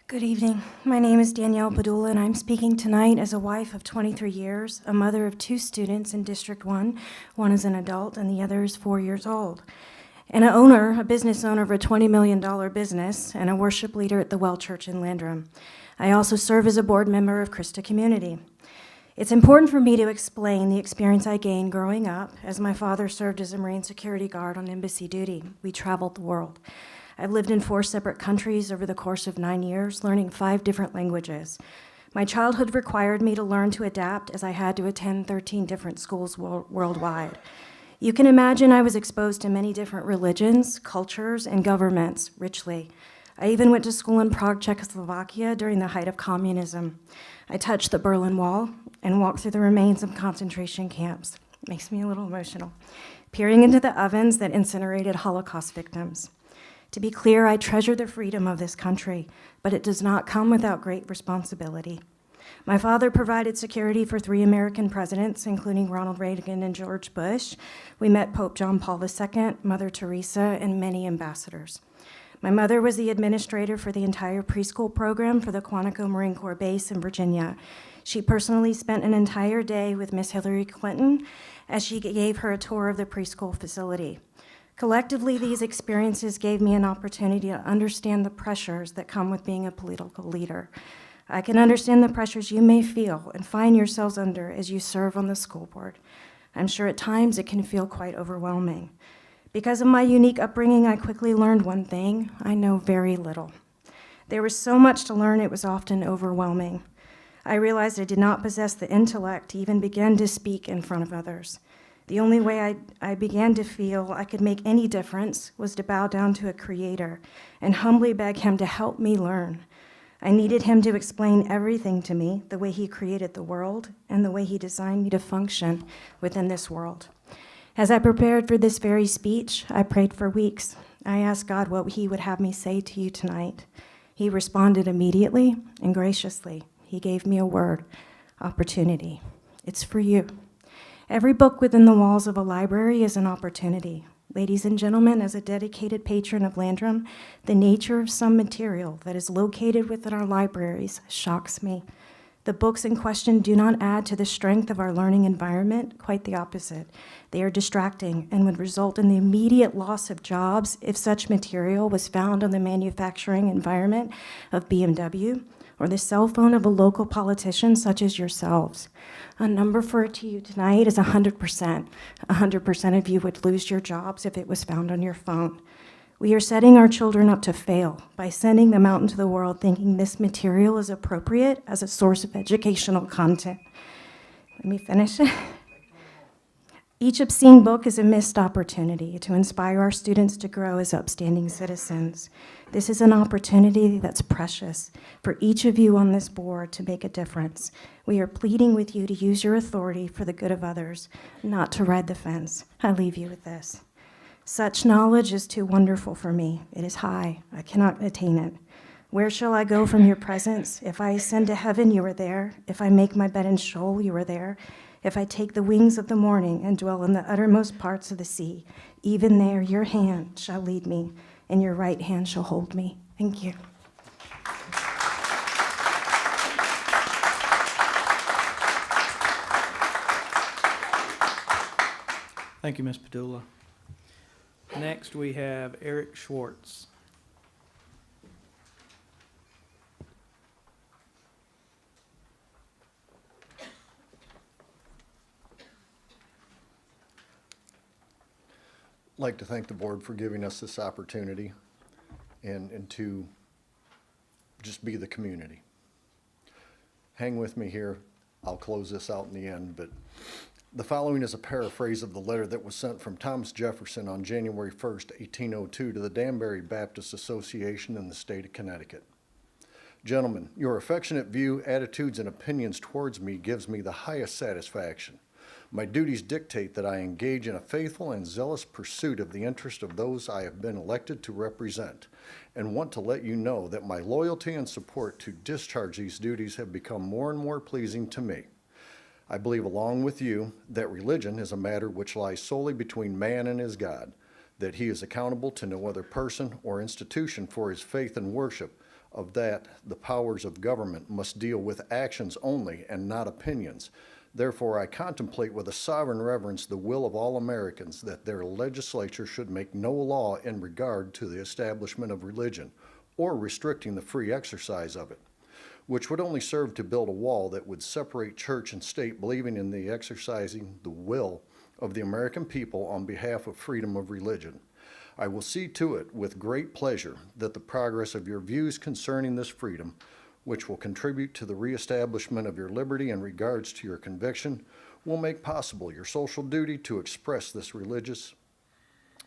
Good evening. My name is Danielle Padula, and I'm speaking tonight as a wife of 23 years, a mother of 2 students in District 1. One is an adult, and the other is 4 years old. And a business owner of a $20 million business, and a worship leader at the Well Church in Landrum. I also serve as a board member of Christa Community. It's important for me to explain the experience I gained growing up, as my father served as a Marine security guard on embassy duty. We traveled the world. I've lived in 4 separate countries over the course of 9 years, learning 5 different languages. My childhood required me to learn to adapt, as I had to attend 13 different schools worldwide. You can imagine I was exposed to many different religions, cultures, and governments richly. I even went to school in Prague, Czechoslovakia during the height of communism. I touched the Berlin Wall and walked through the remains of concentration camps. It makes me a little emotional. Peering into the ovens that incinerated Holocaust victims. To be clear, I treasure the freedom of this country, but it does not come without great responsibility. My father provided security for 3 American presidents, including Ronald Reagan and George Bush. We met Pope John Paul II, Mother Teresa, and many ambassadors. My mother was the administrator for the entire preschool program for the Quantico Marine Corps Base in Virginia. She personally spent an entire day with Miss Hillary Clinton as she gave her a tour of the preschool facility. Collectively, these experiences gave me an opportunity to understand the pressures that come with being a political leader. I can understand the pressures you may feel and find yourselves under as you serve on the school board. I'm sure at times it can feel quite overwhelming. Because of my unique upbringing, I quickly learned one thing: I know very little. There was so much to learn, it was often overwhelming. I realized I did not possess the intellect to even begin to speak in front of others. The only way I began to feel I could make any difference was to bow down to a creator and humbly beg him to help me learn. I needed him to explain everything to me, the way he created the world and the way he designed me to function within this world. As I prepared for this very speech, I prayed for weeks. I asked God what he would have me say to you tonight. He responded immediately and graciously. He gave me a word: opportunity. It's for you. Every book within the walls of a library is an opportunity. Ladies and gentlemen, as a dedicated patron of Landrum, the nature of some material that is located within our libraries shocks me. The books in question do not add to the strength of our learning environment, quite the opposite. They are distracting and would result in the immediate loss of jobs if such material was found on the manufacturing environment of BMW or the cell phone of a local politician such as yourselves. A number for it to you tonight is 100%. 100% of you would lose your jobs if it was found on your phone. We are setting our children up to fail by sending them out into the world thinking this material is appropriate as a source of educational content. Let me finish. Each obscene book is a missed opportunity to inspire our students to grow as upstanding citizens. This is an opportunity that's precious for each of you on this board to make a difference. We are pleading with you to use your authority for the good of others, not to ride the fence. I leave you with this. Such knowledge is too wonderful for me. It is high. I cannot attain it. Where shall I go from your presence? If I ascend to heaven, you are there. If I make my bed in Sheol, you are there. If I take the wings of the morning and dwell in the uttermost parts of the sea, even there your hand shall lead me, and your right hand shall hold me. Thank you. Thank you, Ms. Padula. Next, we have Eric Schwartz. I'd like to thank the board for giving us this opportunity and to just be the community. Hang with me here. I'll close this out in the end, but the following is a paraphrase of the letter that was sent from Thomas Jefferson on January 1st, 1802 to the Danbury Baptist Association in the state of Connecticut. Gentlemen, your affectionate view, attitudes, and opinions towards me gives me the highest satisfaction. My duties dictate that I engage in a faithful and zealous pursuit of the interest of those I have been elected to represent, and want to let you know that my loyalty and support to discharge these duties have become more and more pleasing to me. I believe, along with you, that religion is a matter which lies solely between man and his God, that he is accountable to no other person or institution for his faith and worship, of that the powers of government must deal with actions only and not opinions. Therefore, I contemplate with a sovereign reverence the will of all Americans that their legislature should make no law in regard to the establishment of religion or restricting the free exercise of it, which would only serve to build a wall that would separate church and state, believing in the exercising the will of the American people on behalf of freedom of religion. I will see to it with great pleasure that the progress of your views concerning this freedom, which will contribute to the reestablishment of your liberty in regards to your conviction, will make possible your social duty to express this religious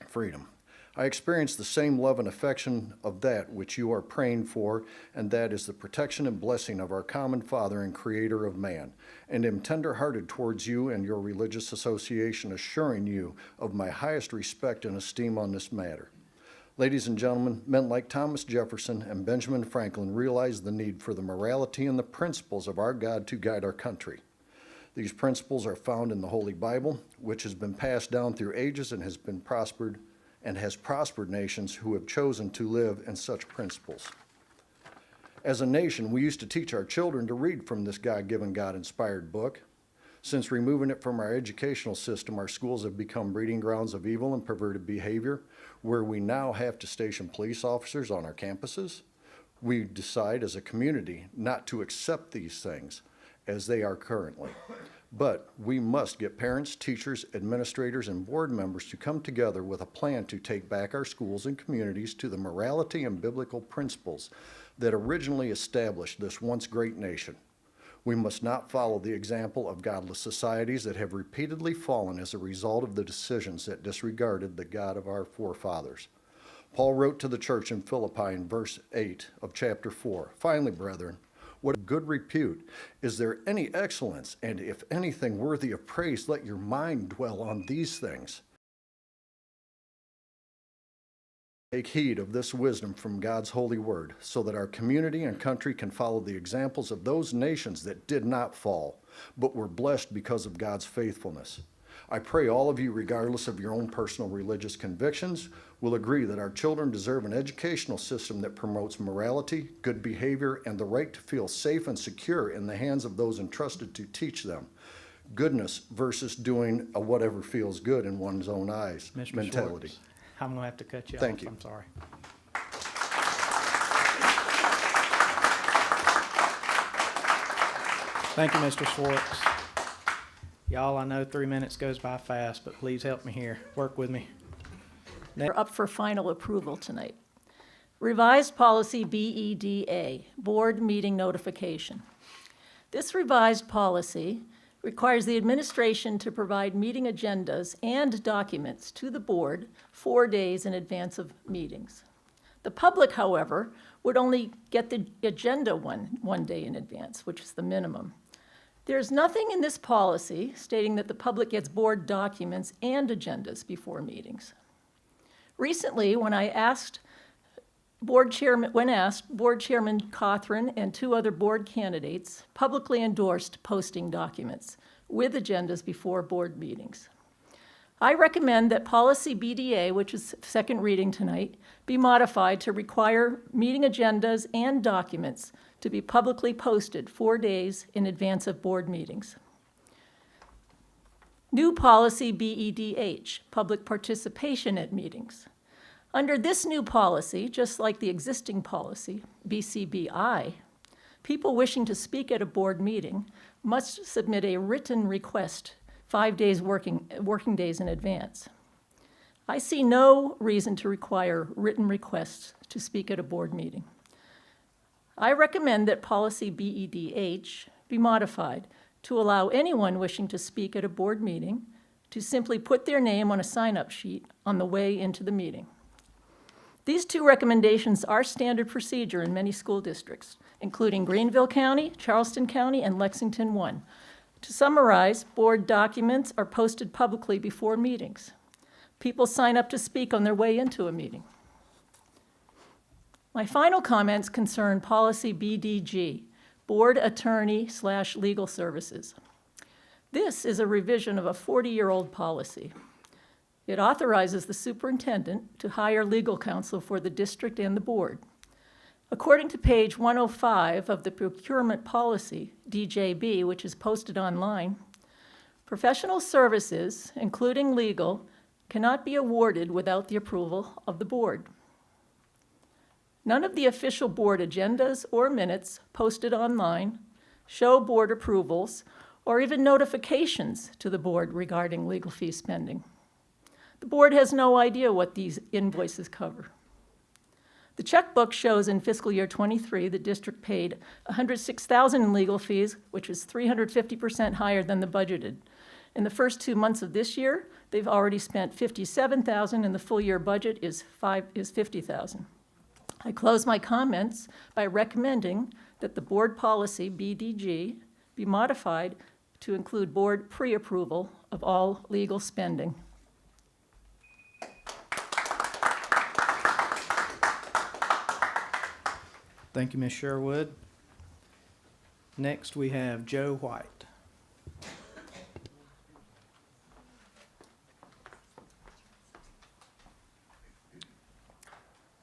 freedom. I experience the same love and affection of that which you are praying for, and that is the protection and blessing of our common Father and Creator of man, and am tender-hearted towards you and your religious association, assuring you of my highest respect and esteem on this matter. Ladies and gentlemen, men like Thomas Jefferson and Benjamin Franklin realized the need for the morality and the principles of our God to guide our country. These principles are found in the Holy Bible, which has been passed down through ages and has prospered nations who have chosen to live in such principles. As a nation, we used to teach our children to read from this God-given, God-inspired book. Since removing it from our educational system, our schools have become breeding grounds of evil and perverted behavior, where we now have to station police officers on our campuses. We decide as a community not to accept these things as they are currently. But we must get parents, teachers, administrators, and board members to come together with a plan to take back our schools and communities to the morality and biblical principles that originally established this once great nation. We must not follow the example of godless societies that have repeatedly fallen as a result of the decisions that disregarded the God of our forefathers. Paul wrote to the church in Philippi in verse 8 of chapter 4, "Finally, brethren, what good repute? Is there any excellence? And if anything worthy of praise, let your mind dwell on these things. Take heed of this wisdom from God's holy word, so that our community and country can follow the examples of those nations that did not fall, but were blessed because of God's faithfulness. I pray all of you, regardless of your own personal religious convictions, will agree that our children deserve an educational system that promotes morality, good behavior, and the right to feel safe and secure in the hands of those entrusted to teach them. Goodness versus doing a whatever feels good in one's own eyes Mr. mentality. Schwartz, I'm going to have to cut you off. Thank you. I'm sorry. Thank you, Mr. Schwartz. Y'all, I know 3 minutes goes by fast, but please help me here. Work with me. Are up for final approval tonight. Revised Policy BEDA, Board Meeting Notification. This revised policy requires the administration to provide meeting agendas and documents to the board 4 days in advance of meetings. The public, however, would only get the agenda one day in advance, which is the minimum. There's nothing in this policy stating that the public gets board documents and agendas before meetings. Recently, when asked Board Chairman Cothran and 2 other board candidates publicly endorsed posting documents with agendas before board meetings. I recommend that Policy BDA, which is second reading tonight, be modified to require meeting agendas and documents to be publicly posted 4 days in advance of board meetings. New Policy BEDH, Public Participation at Meetings. Under this new policy, just like the existing policy, BCBI, people wishing to speak at a board meeting must submit a written request 5 days working days in advance. I see no reason to require written requests to speak at a board meeting. I recommend that Policy BEDH be modified to allow anyone wishing to speak at a board meeting to simply put their name on a sign-up sheet on the way into the meeting. These 2 recommendations are standard procedure in many school districts, including Greenville County, Charleston County, and Lexington 1. To summarize, board documents are posted publicly before meetings. People sign up to speak on their way into a meeting. My final comments concern Policy BDG, Board Attorney/Legal Services. This is a revision of a 40-year-old policy. It authorizes the superintendent to hire legal counsel for the district and the board. According to page 105 of the Procurement Policy, DJB, which is posted online, professional services, including legal, cannot be awarded without the approval of the board. None of the official board agendas or minutes posted online show board approvals or even notifications to the board regarding legal fee spending. The board has no idea what these invoices cover. The checkbook shows in fiscal year 23, the district paid $106,000 in legal fees, which is 350% higher than the budgeted. In the first 2 months of this year, they've already spent $57,000, and the full year budget is $50,000. I close my comments by recommending that the board policy, BDG, be modified to include board pre-approval of all legal spending. Thank you, Ms. Sherwood. Next, we have Joe White.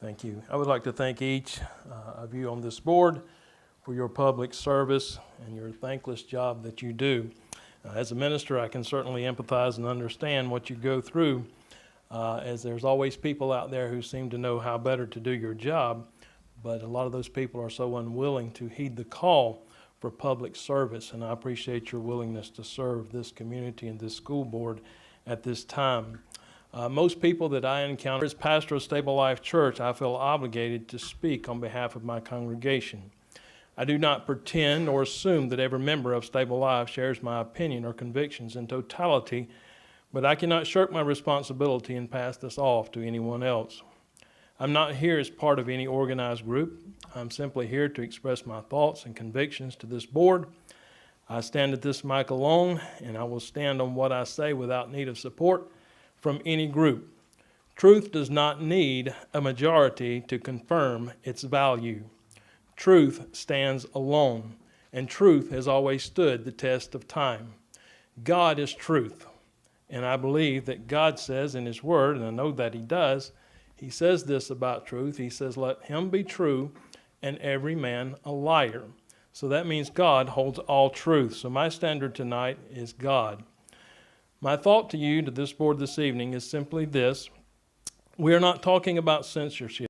Thank you. I would like to thank each of you on this board for your public service and your thankless job that you do. As a minister, I can certainly empathize and understand what you go through, as there's always people out there who seem to know how better to do your job, but a lot of those people are so unwilling to heed the call for public service, and I appreciate your willingness to serve this community and this school board at this time. Most people that I encounter as pastor of Stable Life Church, I feel obligated to speak on behalf of my congregation. I do not pretend or assume that every member of Stable Life shares my opinion or convictions in totality, but I cannot shirk my responsibility and pass this off to anyone else. I'm not here as part of any organized group. I'm simply here to express my thoughts and convictions to this board. I stand at this mic alone, and I will stand on what I say without need of support from any group. Truth does not need a majority to confirm its value. Truth stands alone, and truth has always stood the test of time. God is truth. And I believe that God says in His Word, and I know that He does, He says this about truth. He says, let him be true and every man a liar. So that means God holds all truth. So my standard tonight is God. My thought to you, to this board this evening, is simply this. We are not talking about censorship.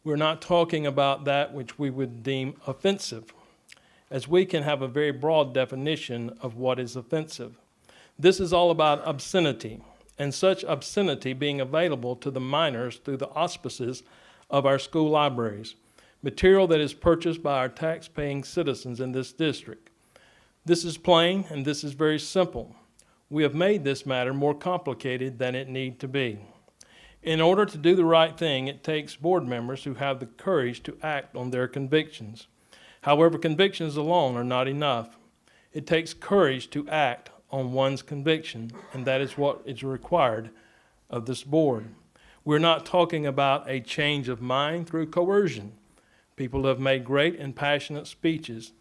We're not talking about that which we would deem offensive, as we can have a very broad definition of what is offensive. This is all about obscenity, and such obscenity being available to the minors through the auspices of our school libraries, material that is purchased by our tax-paying citizens in this district. This is plain, and this is very simple. We have made this matter more complicated than it need to be. In order to do the right thing, it takes board members who have the courage to act on their convictions. However, convictions alone are not enough. It takes courage to act on one's conviction, and that is what is required of this board. We're not talking about a change of mind through coercion. People have made great and passionate speeches.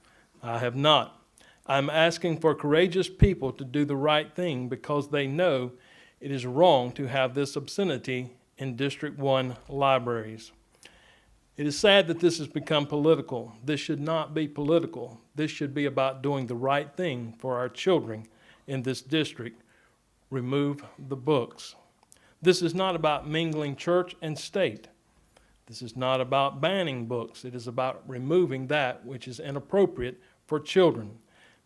I have not. I'm asking for courageous people to do the right thing because they know it is wrong to have this obscenity in District 1 libraries. It is sad that this has become political. This should not be political. This should be about doing the right thing for our children in this district. Remove the books. This is not about mingling church and state. This is not about banning books. It is about removing that which is inappropriate for children.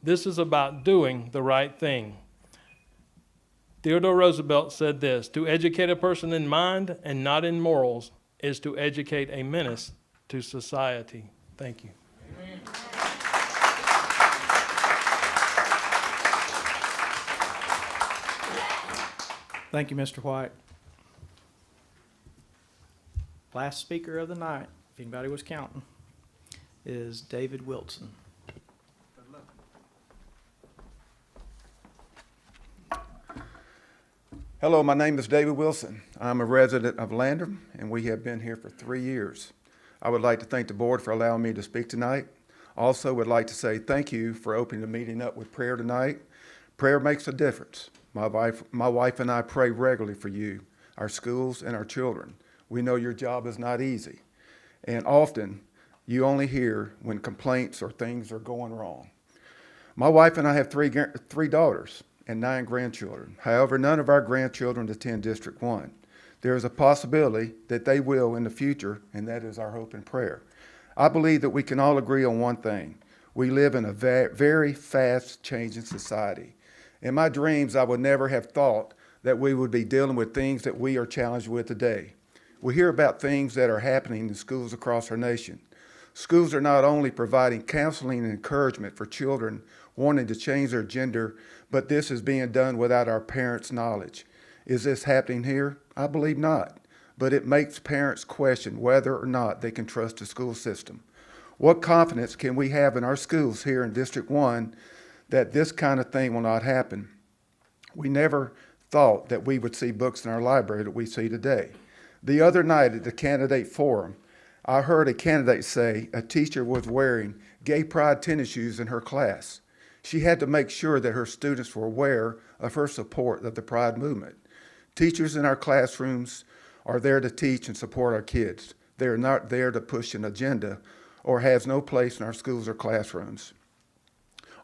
This is about doing the right thing. Theodore Roosevelt said this, to educate a person in mind and not in morals is to educate a menace to society. Thank you. Amen. Thank you, Mr. White. Last speaker of the night, if anybody was counting, is David Wilson. Hello, my name is David Wilson. I'm a resident of Landrum, and we have been here for 3 years. I would like to thank the board for allowing me to speak tonight. Also would like to say thank you for opening the meeting up with prayer tonight. Prayer makes a difference. My wife and I pray regularly for you, our schools, and our children. We know your job is not easy, and often you only hear when complaints or things are going wrong. My wife and I have three daughters and 9 grandchildren. However, none of our grandchildren attend District 1. There is a possibility that they will in the future, and that is our hope and prayer. I believe that we can all agree on one thing. We live in a very fast-changing society. In my dreams, I would never have thought that we would be dealing with things that we are challenged with today. We hear about things that are happening in schools across our nation. Schools are not only providing counseling and encouragement for children wanting to change their gender, but this is being done without our parents' knowledge. Is this happening here? I believe not, but it makes parents question whether or not they can trust the school system. What confidence can we have in our schools here in District 1 that this kind of thing will not happen? We never thought that we would see books in our library that we see today. The other night at the candidate forum, I heard a candidate say a teacher was wearing gay pride tennis shoes in her class. She had to make sure that her students were aware of her support of the pride movement. Teachers in our classrooms are there to teach and support our kids. They are not there to push an agenda or has no place in our schools or classrooms.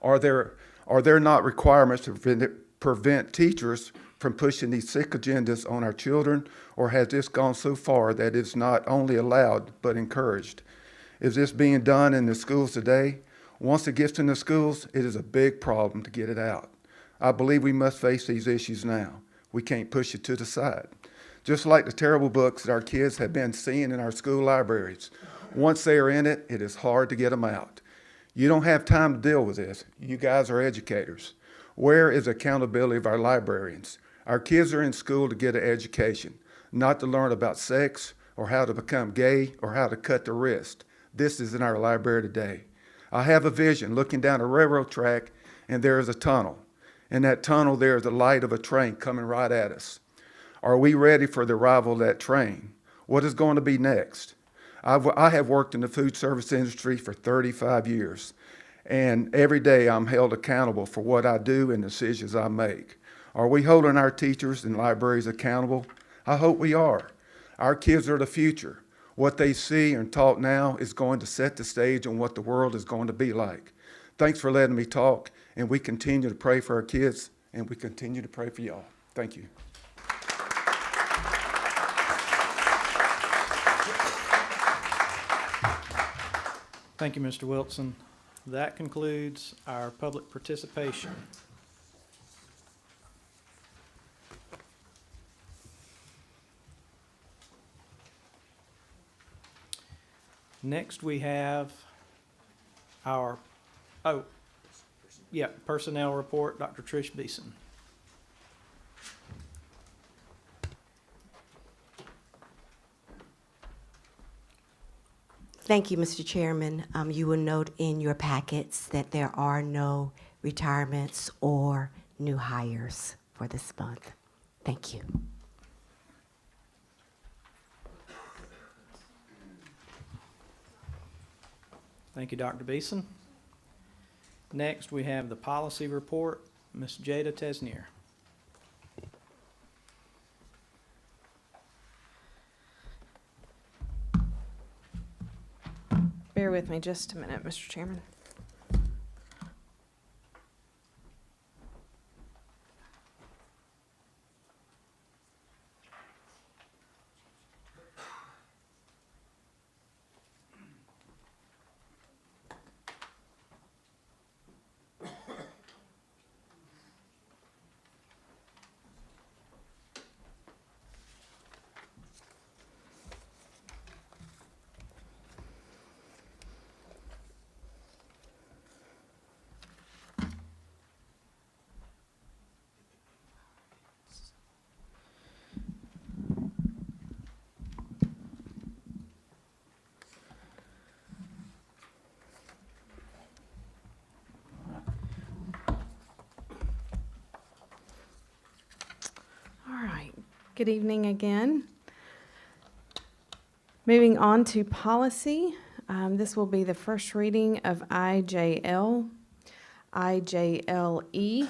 Are there not requirements to prevent teachers from pushing these sick agendas on our children, or has this gone so far that it's not only allowed but encouraged? Is this being done in the schools today? Once it gets in the schools, it is a big problem to get it out. I believe we must face these issues now. We can't push it to the side. Just like the terrible books that our kids have been seeing in our school libraries. Once they are in it, it is hard to get them out. You don't have time to deal with this. You guys are educators. Where is accountability of our librarians? Our kids are in school to get an education, not to learn about sex or how to become gay or how to cut the wrist. This is in our library today. I have a vision looking down a railroad track, and there is a tunnel. In that tunnel, there is the light of a train coming right at us. Are we ready for the arrival of that train? What is going to be next? I have worked in the food service industry for 35 years, And every day I'm held accountable for what I do and decisions I make. Are we holding our teachers and libraries accountable? I hope we are. Our kids are the future. What they see and taught now is going to set the stage on what the world is going to be like. Thanks for letting me talk, and we continue to pray for our kids, and we continue to pray for y'all. Thank you. Thank you, Mr. Wilson. That concludes our public participation. Next, we have our, personnel report, Dr. Trish Beeson. Thank you, Mr. Chairman. You will note in your packets that there are no retirements or new hires for this month. Thank you. Thank you, Dr. Beeson. Next, we have the policy report, Ms. Jada Tesnier. Bear with me just a minute, Mr. Chairman. Good evening again. Moving on to policy, this will be the first reading of IJL, IJLE.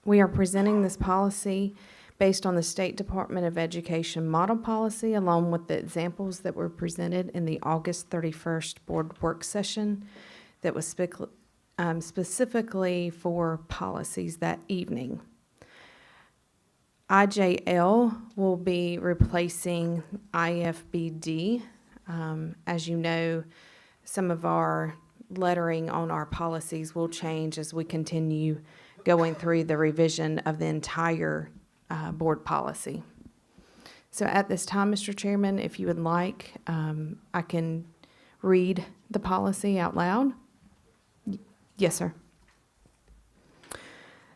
We are presenting this policy based on the State Department of Education model policy, along with the examples that were presented in the August 31st board work session that was specifically for policies that evening. IJL will be replacing IFBD. As you know, some of our lettering on our policies will change as we continue going through the revision of the entire board policy. So at this time, Mr. Chairman, if you would like, I can read the policy out loud. Yes, sir.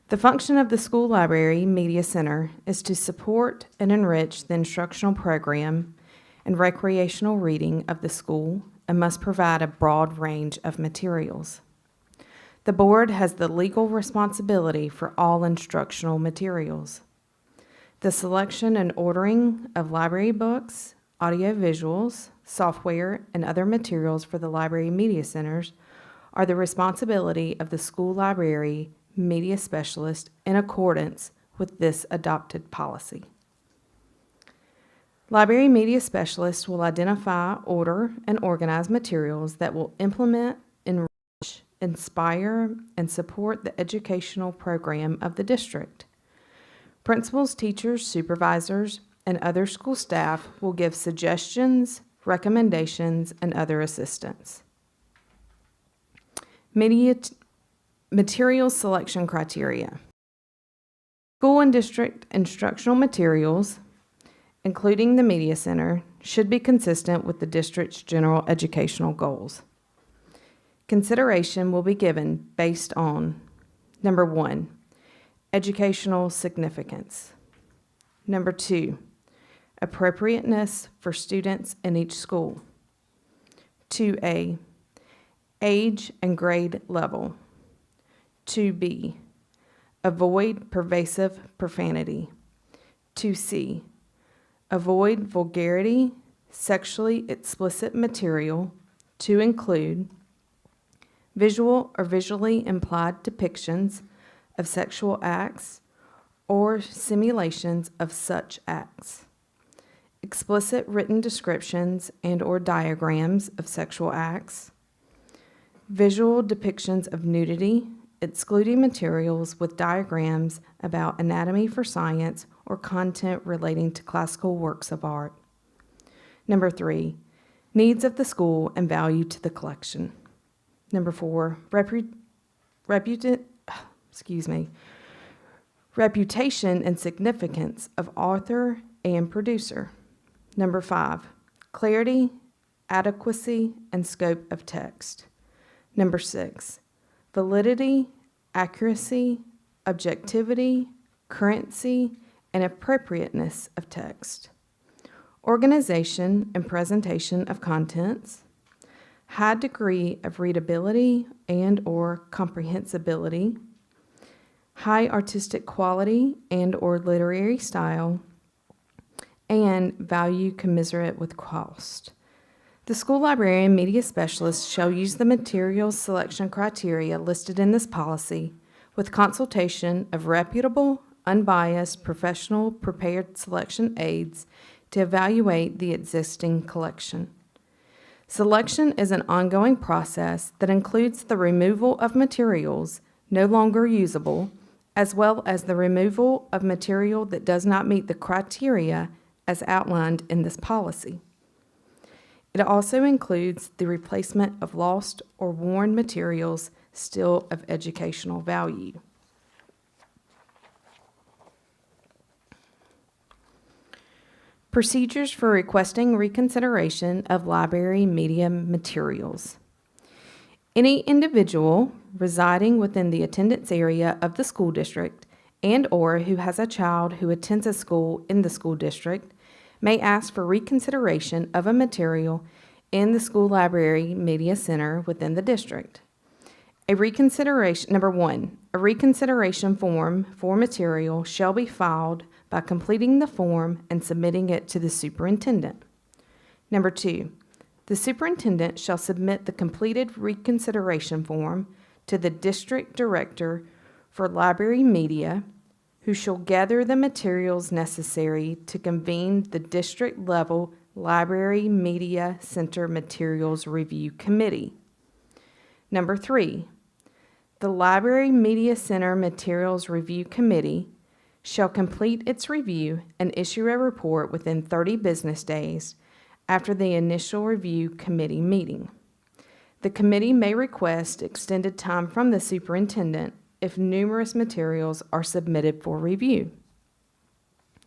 The function of the School Library Media Center is to support and enrich the instructional program and recreational reading of the school and must provide a broad range of materials. The board has the legal responsibility for all instructional materials. The selection and ordering of library books, audio visuals, software, and other materials for the library media centers are the responsibility of the school library media specialist in accordance with this adopted policy. Library media specialists will identify, order, and organize materials that will implement, enrich, inspire, and support the educational program of the district. Principals, teachers, supervisors, and other school staff will give suggestions, recommendations, and other assistance. Material selection criteria. School and district instructional materials, including the media center, should be consistent with the district's general educational goals. Consideration will be given based on, number 1, educational significance. Number 2, appropriateness for students in each school. 2A, age and grade level. 2B, avoid pervasive profanity. 2C, avoid vulgarity, sexually explicit material to include visual or visually implied depictions of sexual acts or simulations of such acts, explicit written descriptions and or diagrams of sexual acts, visual depictions of nudity, excluding materials with diagrams about anatomy for science or content relating to classical works of art. Number 3, needs of the school and value to the collection. Number 4, reputation and significance of author and producer. Number 5, clarity, adequacy, and scope of text. Number 6, validity, accuracy, objectivity, currency, and appropriateness of text. Organization and presentation of contents. High degree of readability and or comprehensibility. High artistic quality and or literary style. And value commensurate with cost. The school librarian media specialist shall use the materials selection criteria listed in this policy with consultation of reputable, unbiased, professional prepared selection aids to evaluate the existing collection. Selection is an ongoing process that includes the removal of materials no longer usable, as well as the removal of material that does not meet the criteria as outlined in this policy. It also includes the replacement of lost or worn materials still of educational value. Procedures for requesting reconsideration of library media materials. Any individual residing within the attendance area of the school district and/or who has a child who attends a school in the school district may ask for reconsideration of a material in the school library media center within the district. Number 1, a reconsideration form for material shall be filed by completing the form and submitting it to the superintendent. Number 2, the superintendent shall submit the completed reconsideration form to the district director for library media, who shall gather the materials necessary to convene the district-level Library Media Center Materials Review Committee. Number 3, the Library Media Center Materials Review Committee shall complete its review and issue a report within 30 business days after the initial review committee meeting. The committee may request extended time from the superintendent if numerous materials are submitted for review.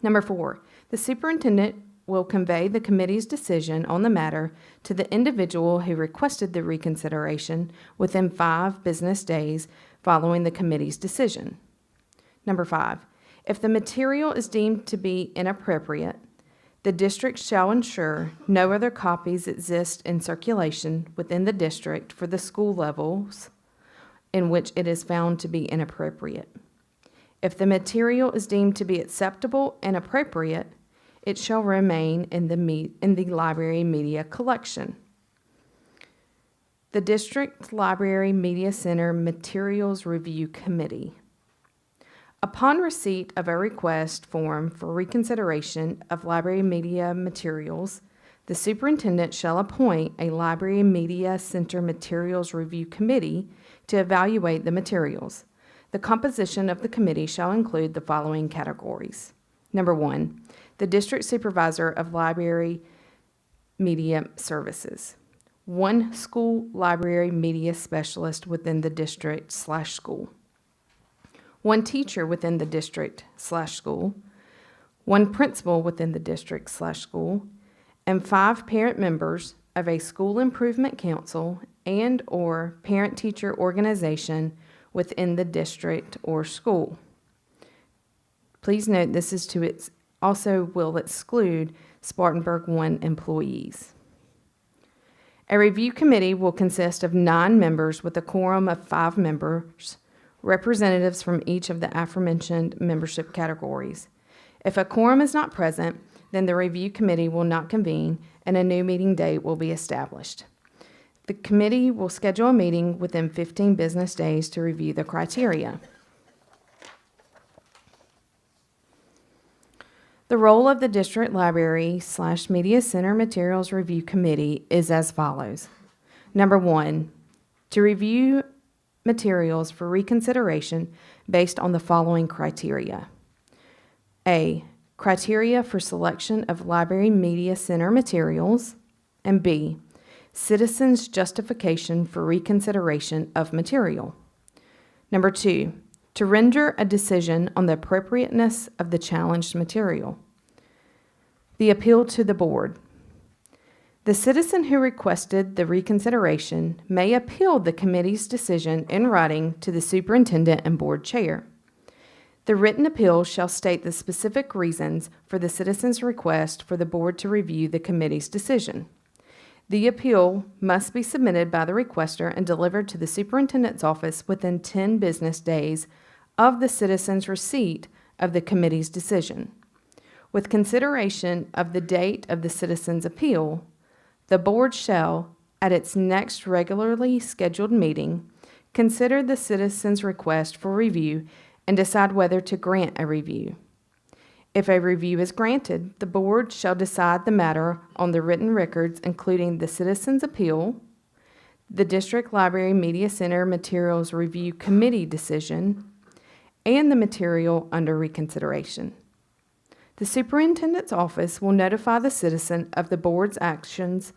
Number 4, the superintendent will convey the committee's decision on the matter to the individual who requested the reconsideration within 5 business days following the committee's decision. Number 5, if the material is deemed to be inappropriate, the district shall ensure no other copies exist in circulation within the district for the school levels in which it is found to be inappropriate. If the material is deemed to be acceptable and appropriate, it shall remain in the library media collection. The District Library Media Center Materials Review Committee. Upon receipt of a request form for reconsideration of library media materials, the superintendent shall appoint a Library Media Center Materials Review Committee to evaluate the materials. The composition of the committee shall include the following categories. Number 1, the district supervisor of library media services. 1 school library media specialist within the district/school. 1 teacher within the district/school. 1 principal within the district/school. And 5 parent members of a school improvement council and/or parent-teacher organization within the district or school. Please note this is also will exclude Spartanburg 1 employees. A review committee will consist of 9 members with a quorum of 5 members, representatives from each of the aforementioned membership categories. If a quorum is not present, then the review committee will not convene and a new meeting date will be established. The committee will schedule a meeting within 15 business days to review the criteria. The role of the District Library/Media Center Materials Review Committee is as follows. Number 1, to review materials for reconsideration based on the following criteria. A, criteria for selection of Library Media Center materials, and B, citizens' justification for reconsideration of material. Number 2, to render a decision on the appropriateness of the challenged material. The appeal to the board. The citizen who requested the reconsideration may appeal the committee's decision in writing to the superintendent and board chair. The written appeal shall state the specific reasons for the citizen's request for the board to review the committee's decision. The appeal must be submitted by the requester and delivered to the superintendent's office within 10 business days of the citizen's receipt of the committee's decision. With consideration of the date of the citizen's appeal, the board shall, at its next regularly scheduled meeting, consider the citizen's request for review and decide whether to grant a review. If a review is granted, the board shall decide the matter on the written records, including the citizen's appeal, the District Library Media Center Materials Review Committee decision, and the material under reconsideration. The superintendent's office will notify the citizen of the board's actions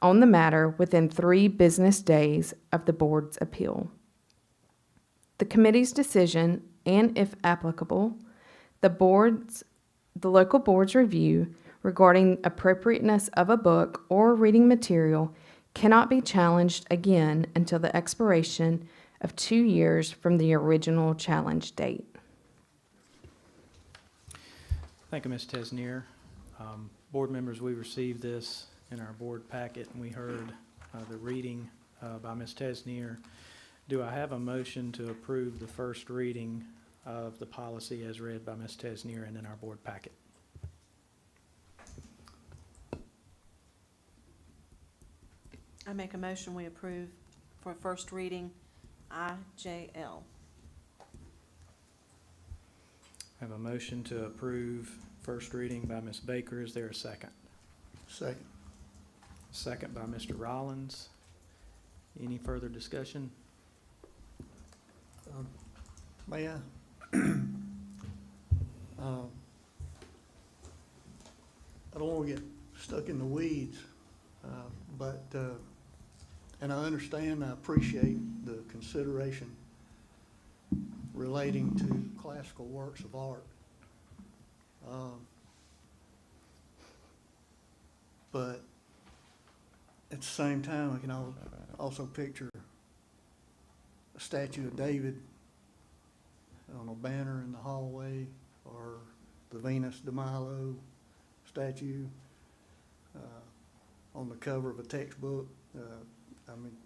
on the matter within 3 business days of the board's appeal. The committee's decision, and if applicable, the local board's review regarding appropriateness of a book or reading material cannot be challenged again until the expiration of 2 years from the original challenge date. Thank you, Ms. Tesnier. Board members, we received this in our board packet, and we heard the reading by Ms. Tesnier. Do I have a motion to approve the first reading of the policy as read by Ms. Tesnier and in our board packet? I make a motion we approve for first reading IJL. I have a motion to approve first reading by Ms. Baker. Is there a second? Second. Second by Mr. Rollins. Any further discussion? May I? I don't want to get stuck in the weeds, but and I understand, I appreciate the consideration relating to classical works of art. But at the same time, I can also picture a statue of David on a banner in the hallway, or the Venus de Milo statue on the cover of a textbook. I mean,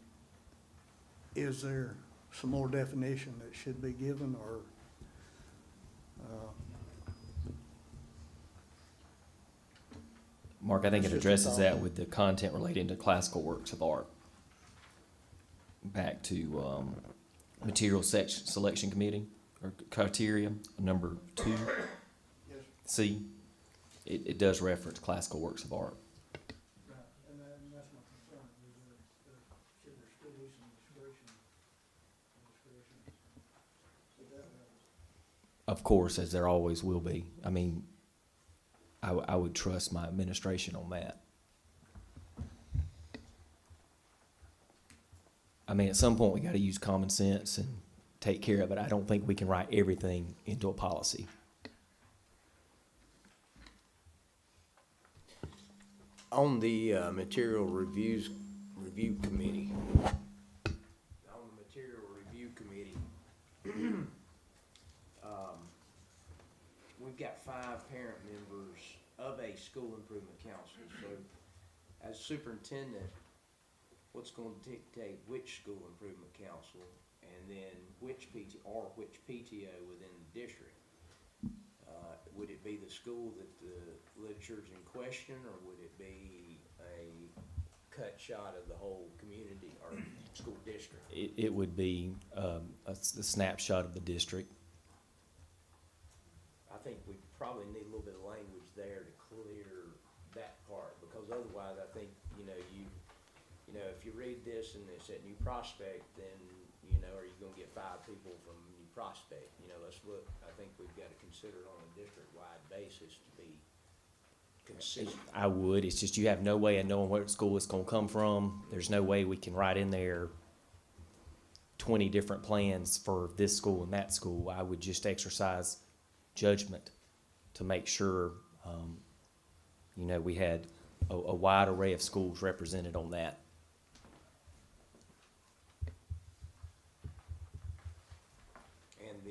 is there some more definition that should be given, or Mark, I think it It's just a addresses that thought. with the content relating to classical works of art. Back to material selection committee, or criteria, number 2, C. It does reference classical works of art. and that's my concern, should there still be some discretion? Of course, as there always will be. I mean, I would trust my administration on that. I mean, at some point, we gotta use common sense and take care of it. I don't think we can write everything into a policy. On the material review committee. On the material review committee, we've got 5 parent members of a school improvement council. So as superintendent, what's going to dictate which school improvement council, and then which PTO within the district? Would it be the school that the literature's in question, or would it be a cut shot of the whole community or school district? It would be a snapshot of the district. I think we probably need a little bit of language there to clear that part, because otherwise I think, you know, if you read this and it's at New Prospect, then, you know, are you gonna get 5 people from New Prospect? You know, let's look, I think we've gotta consider it on a district-wide basis to be consistent. I would, it's just you have no way of knowing where school is gonna come from. There's no way we can write in there 20 different plans for this school and that school. I would just exercise judgment to make sure, you know, we had a wide array of schools represented on that. And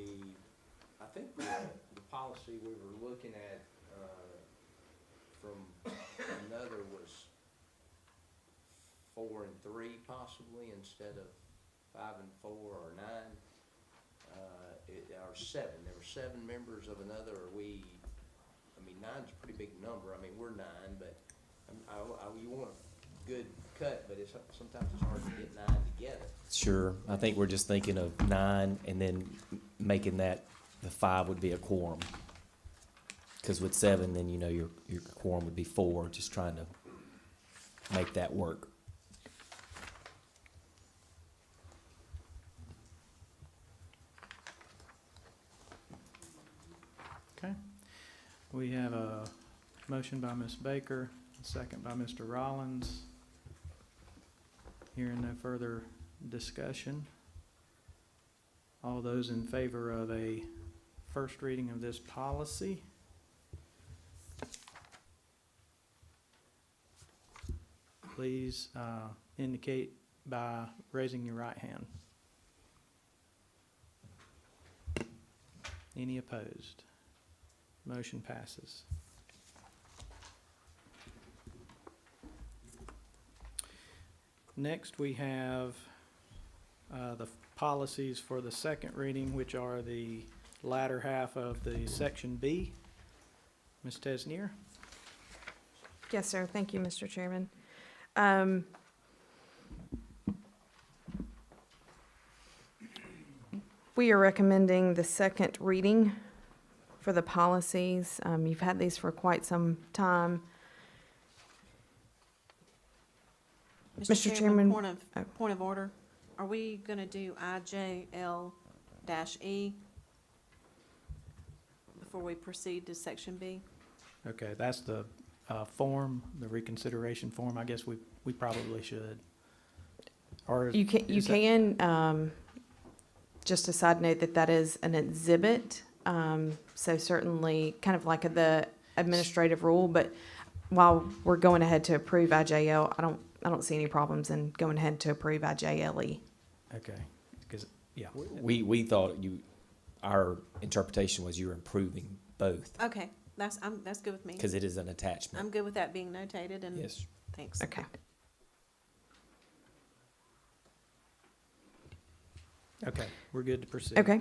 I think the policy we were looking at, from another was 4 and 3 possibly, instead of 5 and 4 or 9. Or 7, there were 7 members of another, or I mean, 9's a pretty big number, I mean, we're 9, but you want a good cut, but sometimes it's hard to get 9 together. Sure, I think we're just thinking of 9 and then making that, the 5 would be a quorum. Because with 7, then you know your quorum would be 4, just trying to make that work. Okay. We have a motion by Ms. Baker, a second by Mr. Rollins. Hearing no further discussion. All those in favor of a first reading of this policy? Please indicate by raising your right hand. Any opposed? Motion passes. Next, we have the policies for the second reading, which are the latter half of the Section B. Ms. Tesnier? Yes, sir. Thank you, Mr. Chairman. We are recommending the second reading for the policies. You've had these for quite some time. Mr. Chairman. Point of order. Are we gonna do IJL-E before we proceed to section B? Okay, that's the form, the reconsideration form. I guess we probably should. Or You can, just a side note that is an exhibit. So certainly kind of like the administrative rule, but while we're going ahead to approve IJL, I don't see any problems in going ahead to approve IJLE. Okay, because, yeah. We thought our interpretation was you were improving both, Okay, that's good with me. because it is an attachment. I'm good with that being notated, and Yes. thanks. Okay. Okay, we're good to proceed. Okay.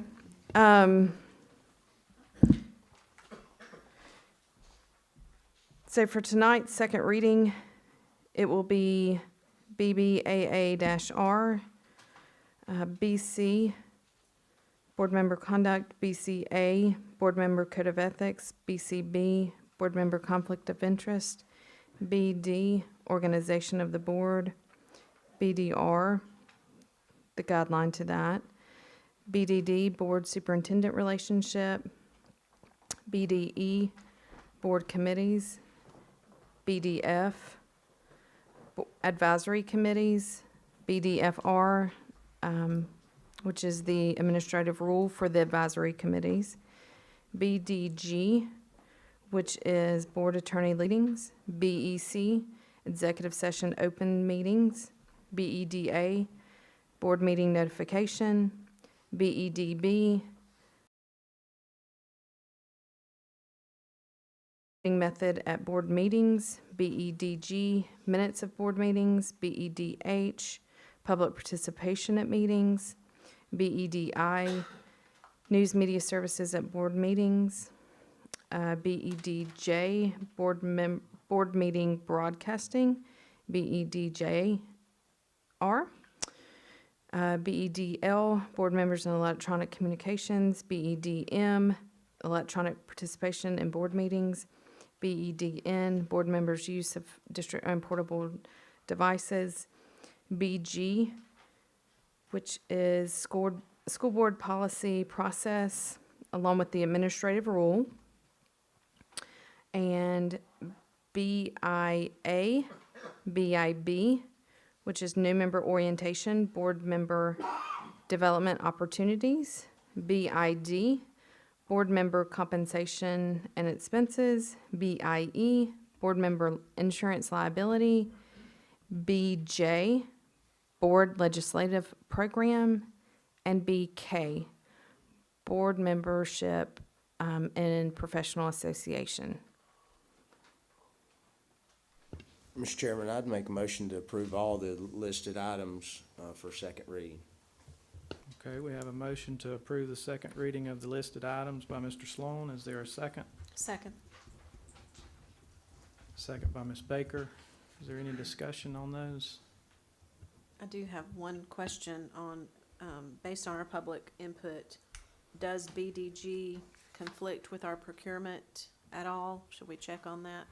So for tonight's second reading, it will be BBAA-R, BC, Board Member Conduct, BCA, Board Member Code of Ethics, BCB, Board Member Conflict of Interest, BD, Organization of the Board, BDR, the guideline to that, BDD, Board Superintendent Relationship, BDE, Board Committees, BDF, Advisory Committees, BDFR, which is the administrative rule for the advisory committees, BDG, which is Board Attorney Meetings, BEC, Executive Session Open Meetings, BEDA, Board Meeting Notification, BEDB, Method at Board Meetings, BEDG, Minutes of Board Meetings, BEDH, Public Participation at Meetings, BEDI, News Media Services at Board Meetings, BEDJ, Board Meeting Broadcasting, BEDJR. BEDL, board members in electronic communications. BEDM, electronic participation in board meetings. BEDN, board members' use of district-owned portable devices. BG, which is school board policy process, along with the administrative rule. And BIA, BIB, which is new member orientation, board member development opportunities. BID, board member compensation and expenses. BIE, board member insurance liability. BJ, board legislative program. And BK, board membership in professional association. Mr. Chairman, I'd make a motion to approve all the listed items for second reading. Okay, we have a motion to approve the second reading of the listed items by Mr. Sloan. Is there a second? Second. Second by Ms. Baker. Is there any discussion on those? I do have one question on, based on our public input, does BDG conflict with our procurement at all? Should we check on that?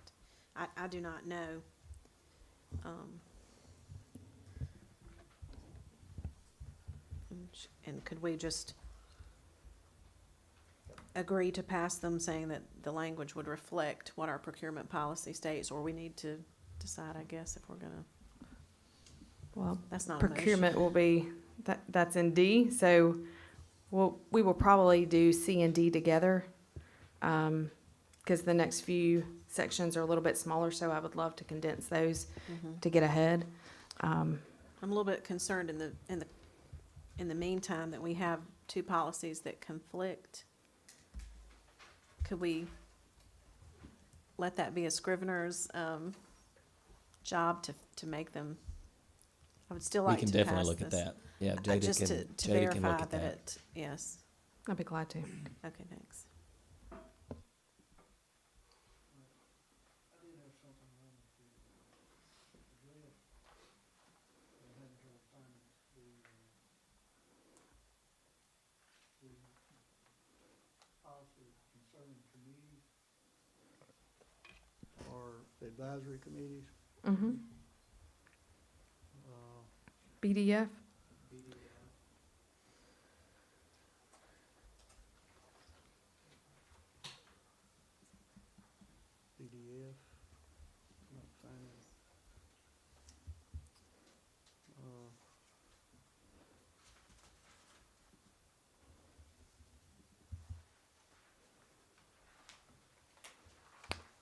I do not know. And could we just agree to pass them saying that the language would reflect what our procurement policy states, or we need to decide, I guess, if we're gonna, Well, that's not a motion. procurement will be, that's in D, so we will probably do C and D together. Because the next few sections are a little bit smaller, so I would love to condense those to get ahead. I'm a little bit concerned in the meantime that we have two policies that conflict. Could we let that be a scrivener's job to make make I would still We like can to definitely pass look at this. that. Yeah, Jada Just can, to Jada can look verify at that that. it, yes. I'd be glad to. Okay, thanks. Or advisory committees. Mm-hmm. BDF? BDF. Not finding it.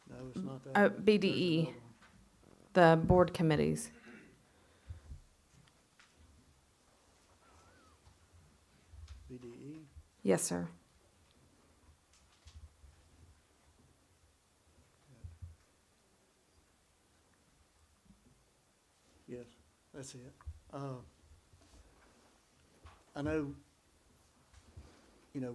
No, it's not that. one. There's BDE, another one. the board committees. BDE. Yes, sir. Yes, that's it. I know, at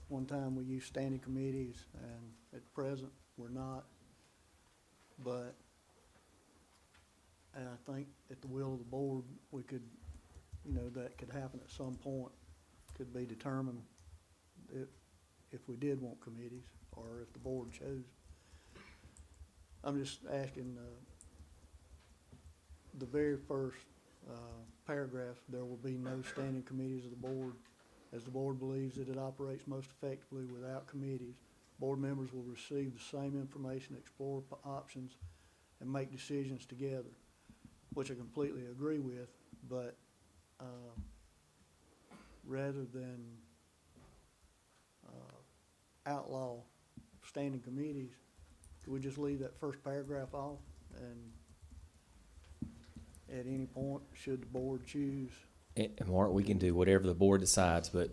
one time we used standing committees, and at present, we're not. But, and I think at the will of the board, we could, that could happen at some point, could be determined if we did want committees, or if the board chose. I'm just asking, the very first paragraph, there will be no standing committees of the board, as the board believes that it operates most effectively without committees. Board members will receive the same information, explore options, and make decisions together, which I completely agree with, but rather than outlaw standing committees, could we just leave that first paragraph off, and at any point, should the board choose? And Mark, we can do whatever the board decides, but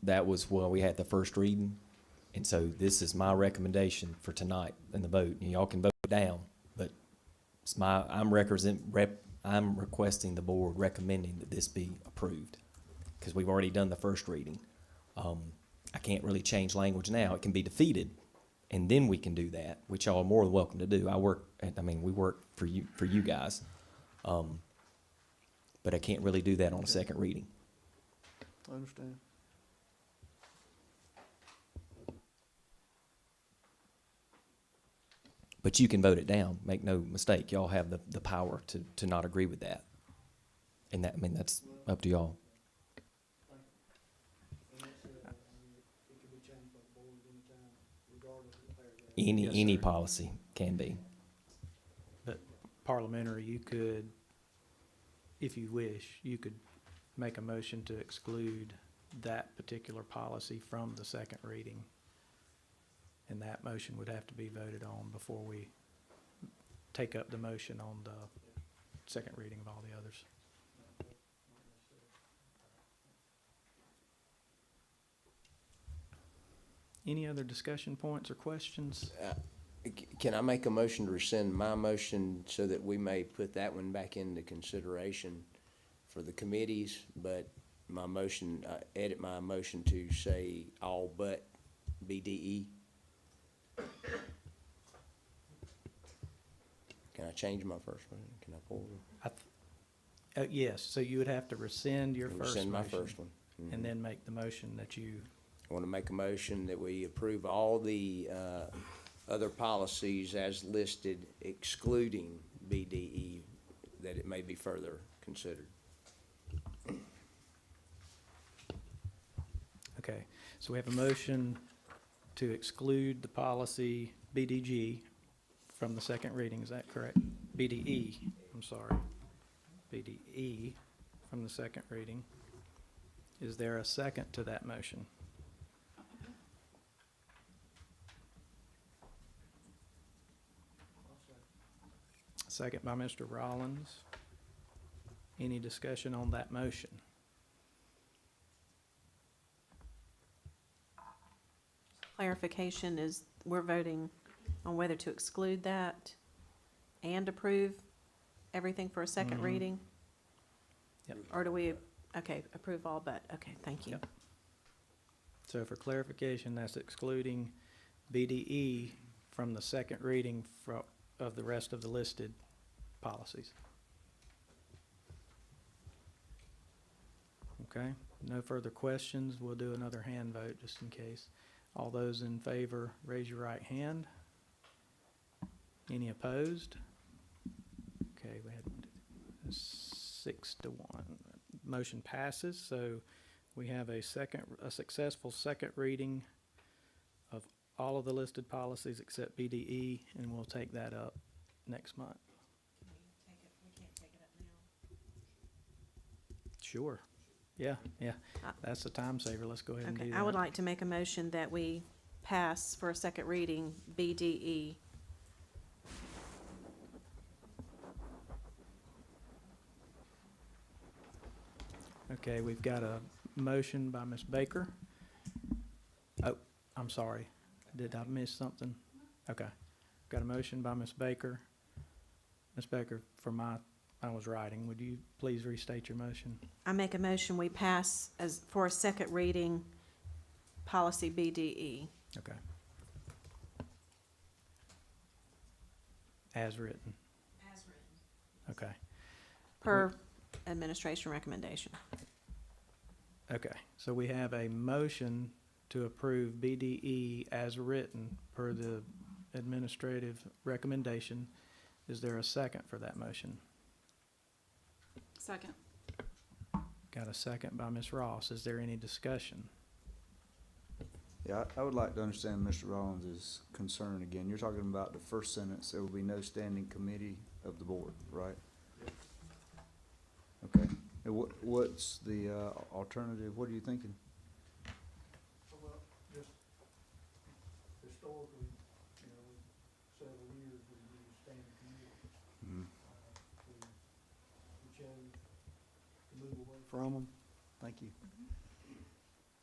that was when we had the first reading. And so this is my recommendation for tonight in the vote. And y'all can vote down, but it's I'm requesting the board recommending that this be approved, because we've already done the first reading. I can't really change language now. It can be defeated and then we can do that, which y'all are more than welcome to do. We work for you guys. But I can't really do that on a second reading. I understand. But you can vote it down, make no mistake. Y'all have the power to not agree with that. And that's up to y'all. Any policy can be. But parliamentary, you could, if you wish, you could make a motion to exclude that particular policy from the second reading. And that motion would have to be voted on before we take up the motion on the second reading of all the others. Any other discussion points or questions? Can I make a motion to rescind my motion so that we may put that one back into consideration for the committees, but my motion, edit my motion to say all but BDE? Can I change my first one? Can I pull it? Yes, so you would have to rescind your first motion. Rescind my first one. Mm-hmm. And then make the motion that you, I want to make a motion that we approve all the other policies as listed, excluding BDE, that it may be further considered. okay. So we have a motion to exclude the policy BDG from the second reading, is that correct? BDE, I'm sorry. BDE from the second reading. Is there a second to that motion? Second by Mr. Rollins. Any discussion on that motion? Clarification is, we're voting on whether to exclude that and approve everything for a second Mhm. reading? Yep. Or do we, okay, approve all but, okay, thank you. Yep. So for clarification, that's excluding BDE from the second reading of the rest of the listed policies. Okay, no further questions. We'll do another hand vote just in case. All those in favor, raise your right hand. Any opposed? Okay, we had 6-1. Motion passes, so we have a successful second reading of all of the listed policies except BDE, and we'll take that up next month. We can't take it up now. Sure. Yeah. That's a time saver. Let's go ahead and do Okay, that. I would like to make a motion that we pass for a second reading BDE. Okay, we've got a motion by Ms. Baker. Oh, I'm sorry. Did I miss something? Okay. Got a motion by Ms. Baker. Ms. Baker, I was writing. Would you please restate your motion? I make a motion we pass for a second reading policy BDE. Okay. As written. As written. Okay. Per administration recommendation. Okay, so we have a motion to approve BDE as written per the administrative recommendation. Is there a second for that motion? Second. Got a second by Ms. Ross. Is there any discussion? Yeah, I would like to understand Mr. Rollins' concern again. You're talking about the first sentence, there will be no standing committee of the board, right? Okay. And what's the alternative? What are you thinking? Well, just historically, several years we've used standing committees. Mhm. We chose to move away from them. Thank you.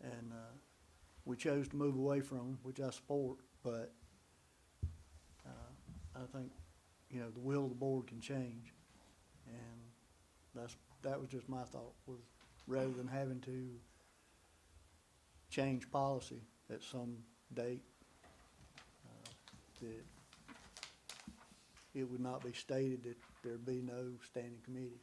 And we chose to move away from them, which I support, but I think, the will of the board can change. And that was just my thought, was rather than having to change policy at some date, that it would not be stated that there'd be no standing committees.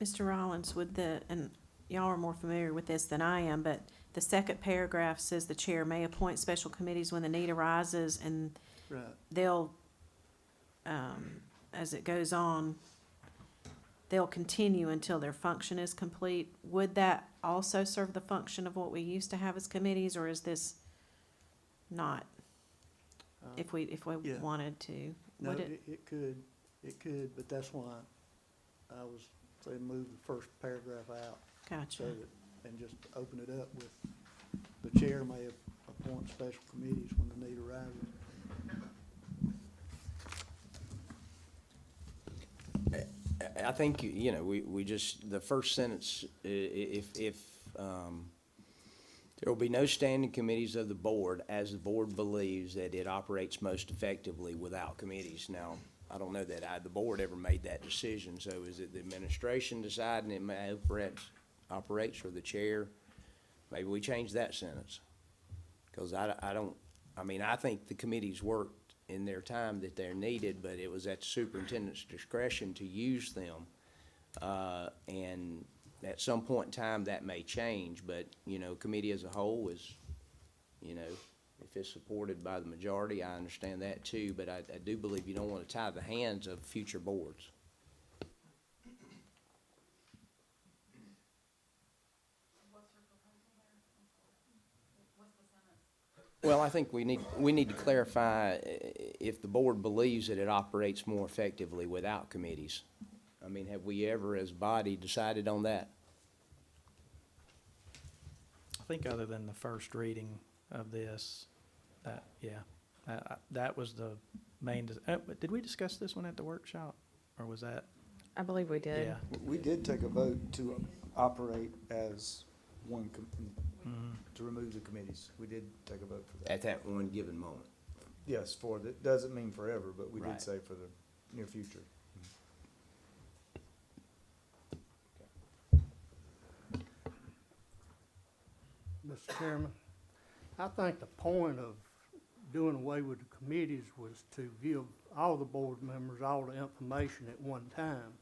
Mr. Rollins, would and y'all are more familiar with this than I am, but the second paragraph says the chair may appoint special committees when the need arises, and Right. they'll, as it goes on, they'll continue until their function is complete. Would that also serve the function of what we used to have as committees, or is this not? If we yeah. wanted to, No, would it? it could, but that's why I was saying move the first paragraph out. Gotcha. So that, and just open it up with, the chair may appoint special committees when the need arises. I think, you know, we just, the first sentence, if there will be no standing committees of the board as the board believes that it operates most effectively without committees. Now, I don't know that the board ever made that decision, so is it the administration deciding it may operates or the chair? Maybe we change that sentence. Because I think the committees worked in their time that they're needed, but it was at the superintendent's discretion to use them. And at some point in time, that may change, but, you know, committee as a whole is, you know, if it's supported by the majority, I understand that too, but I do believe you don't want to tie the hands of future boards. Well, I think we need to clarify if the board believes that it operates more effectively without committees. I mean, have we ever as a body decided on that? I think other than the first reading of this, that was the main, but did we discuss this one at the workshop, or was that? I believe we did. Yeah. We did take a vote to operate as one, to remove the committees. We did take a vote for that. At that one given moment? Yes, that doesn't mean forever, but we did Right. say for the near future. Mr. Chairman, I think the point of doing away with the committees was to give all the board members all the information at one time.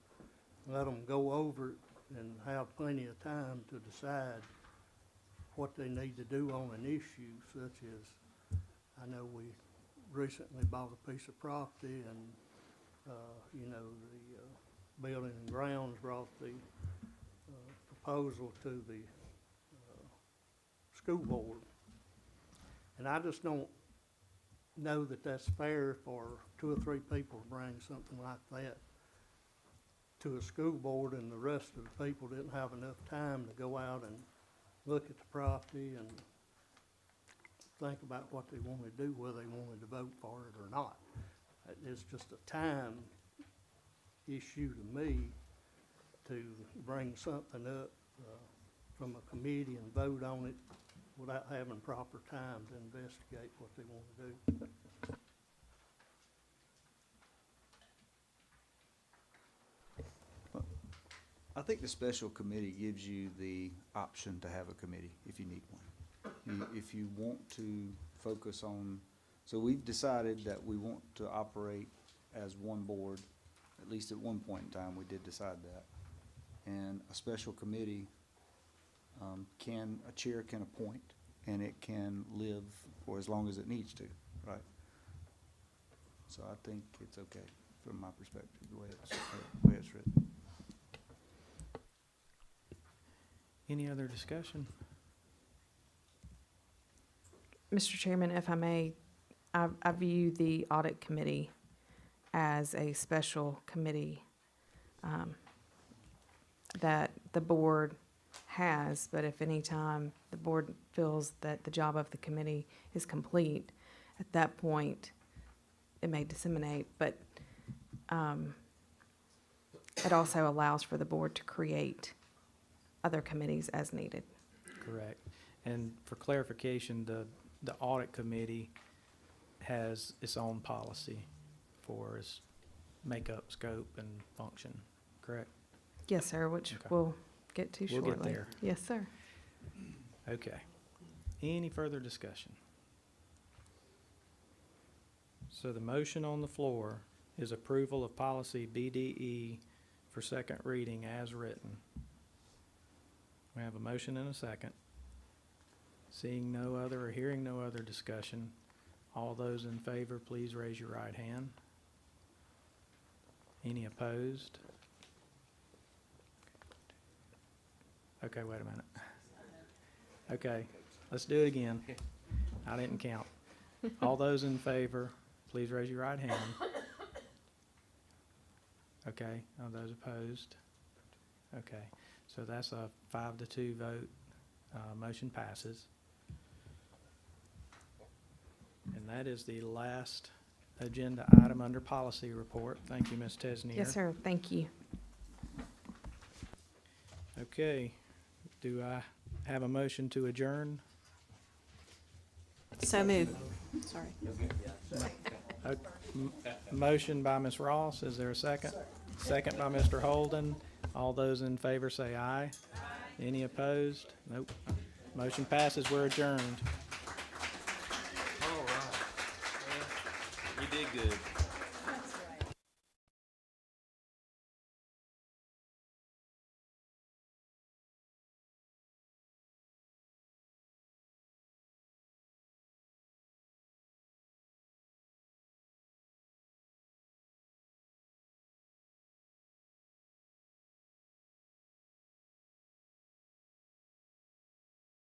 Let them go over it and have plenty of time to decide what they need to do on an issue, such as, I know we recently bought a piece of property and, you know, the Building and Grounds brought the proposal to the school board. And I just don't know that that's fair for 2 or 3 people to bring something like that to a school board, and the rest of the people didn't have enough time to go out and look at the property and think about what they wanted to do, whether they wanted to vote for it or not. It's just a time issue to me to bring something up from a committee and vote on it without having proper time to investigate what they want to do. I think the special committee gives you the option to have a committee if you need one. If you want to focus on, so we've decided that we want to operate as one board, at least at one point in time, we did decide that. And a special committee a chair can appoint, and it can live for as long as it needs to, right? So I think it's okay from my perspective, the way it's written. Any other discussion? Mr. Chairman, if I may, I view the audit committee as a special committee that the board has, but if any time the board feels that the job of the committee is complete, at that point, it may disseminate, but it also allows for the board to create other committees as needed. Correct. And for clarification, the audit committee has its own policy for its makeup, scope, and function, correct? Yes, sir, which Okay. we'll get to We'll shortly. get there. Yes, sir. Okay. Any further discussion? So the motion on the floor is approval of policy BDE for second reading as written. We have a motion and a second. Seeing no other or hearing no other discussion, all those in favor, please raise your right hand. Any opposed? Okay, wait a minute. Okay, let's do it again. I didn't count. All those in favor, please raise your right hand. Okay, all those opposed? Okay, so that's a 5-2 vote. Motion passes. And that is the last agenda item under policy report. Thank you, Ms. Tesnier. Yes, sir. Thank you. Okay, do I have a motion to adjourn? So moved. Sorry. Motion by Ms. Ross, is there a second? Second by Mr. Holden. All those in favor say aye. Any opposed? Nope. Motion passes, we're adjourned. All right. You did good.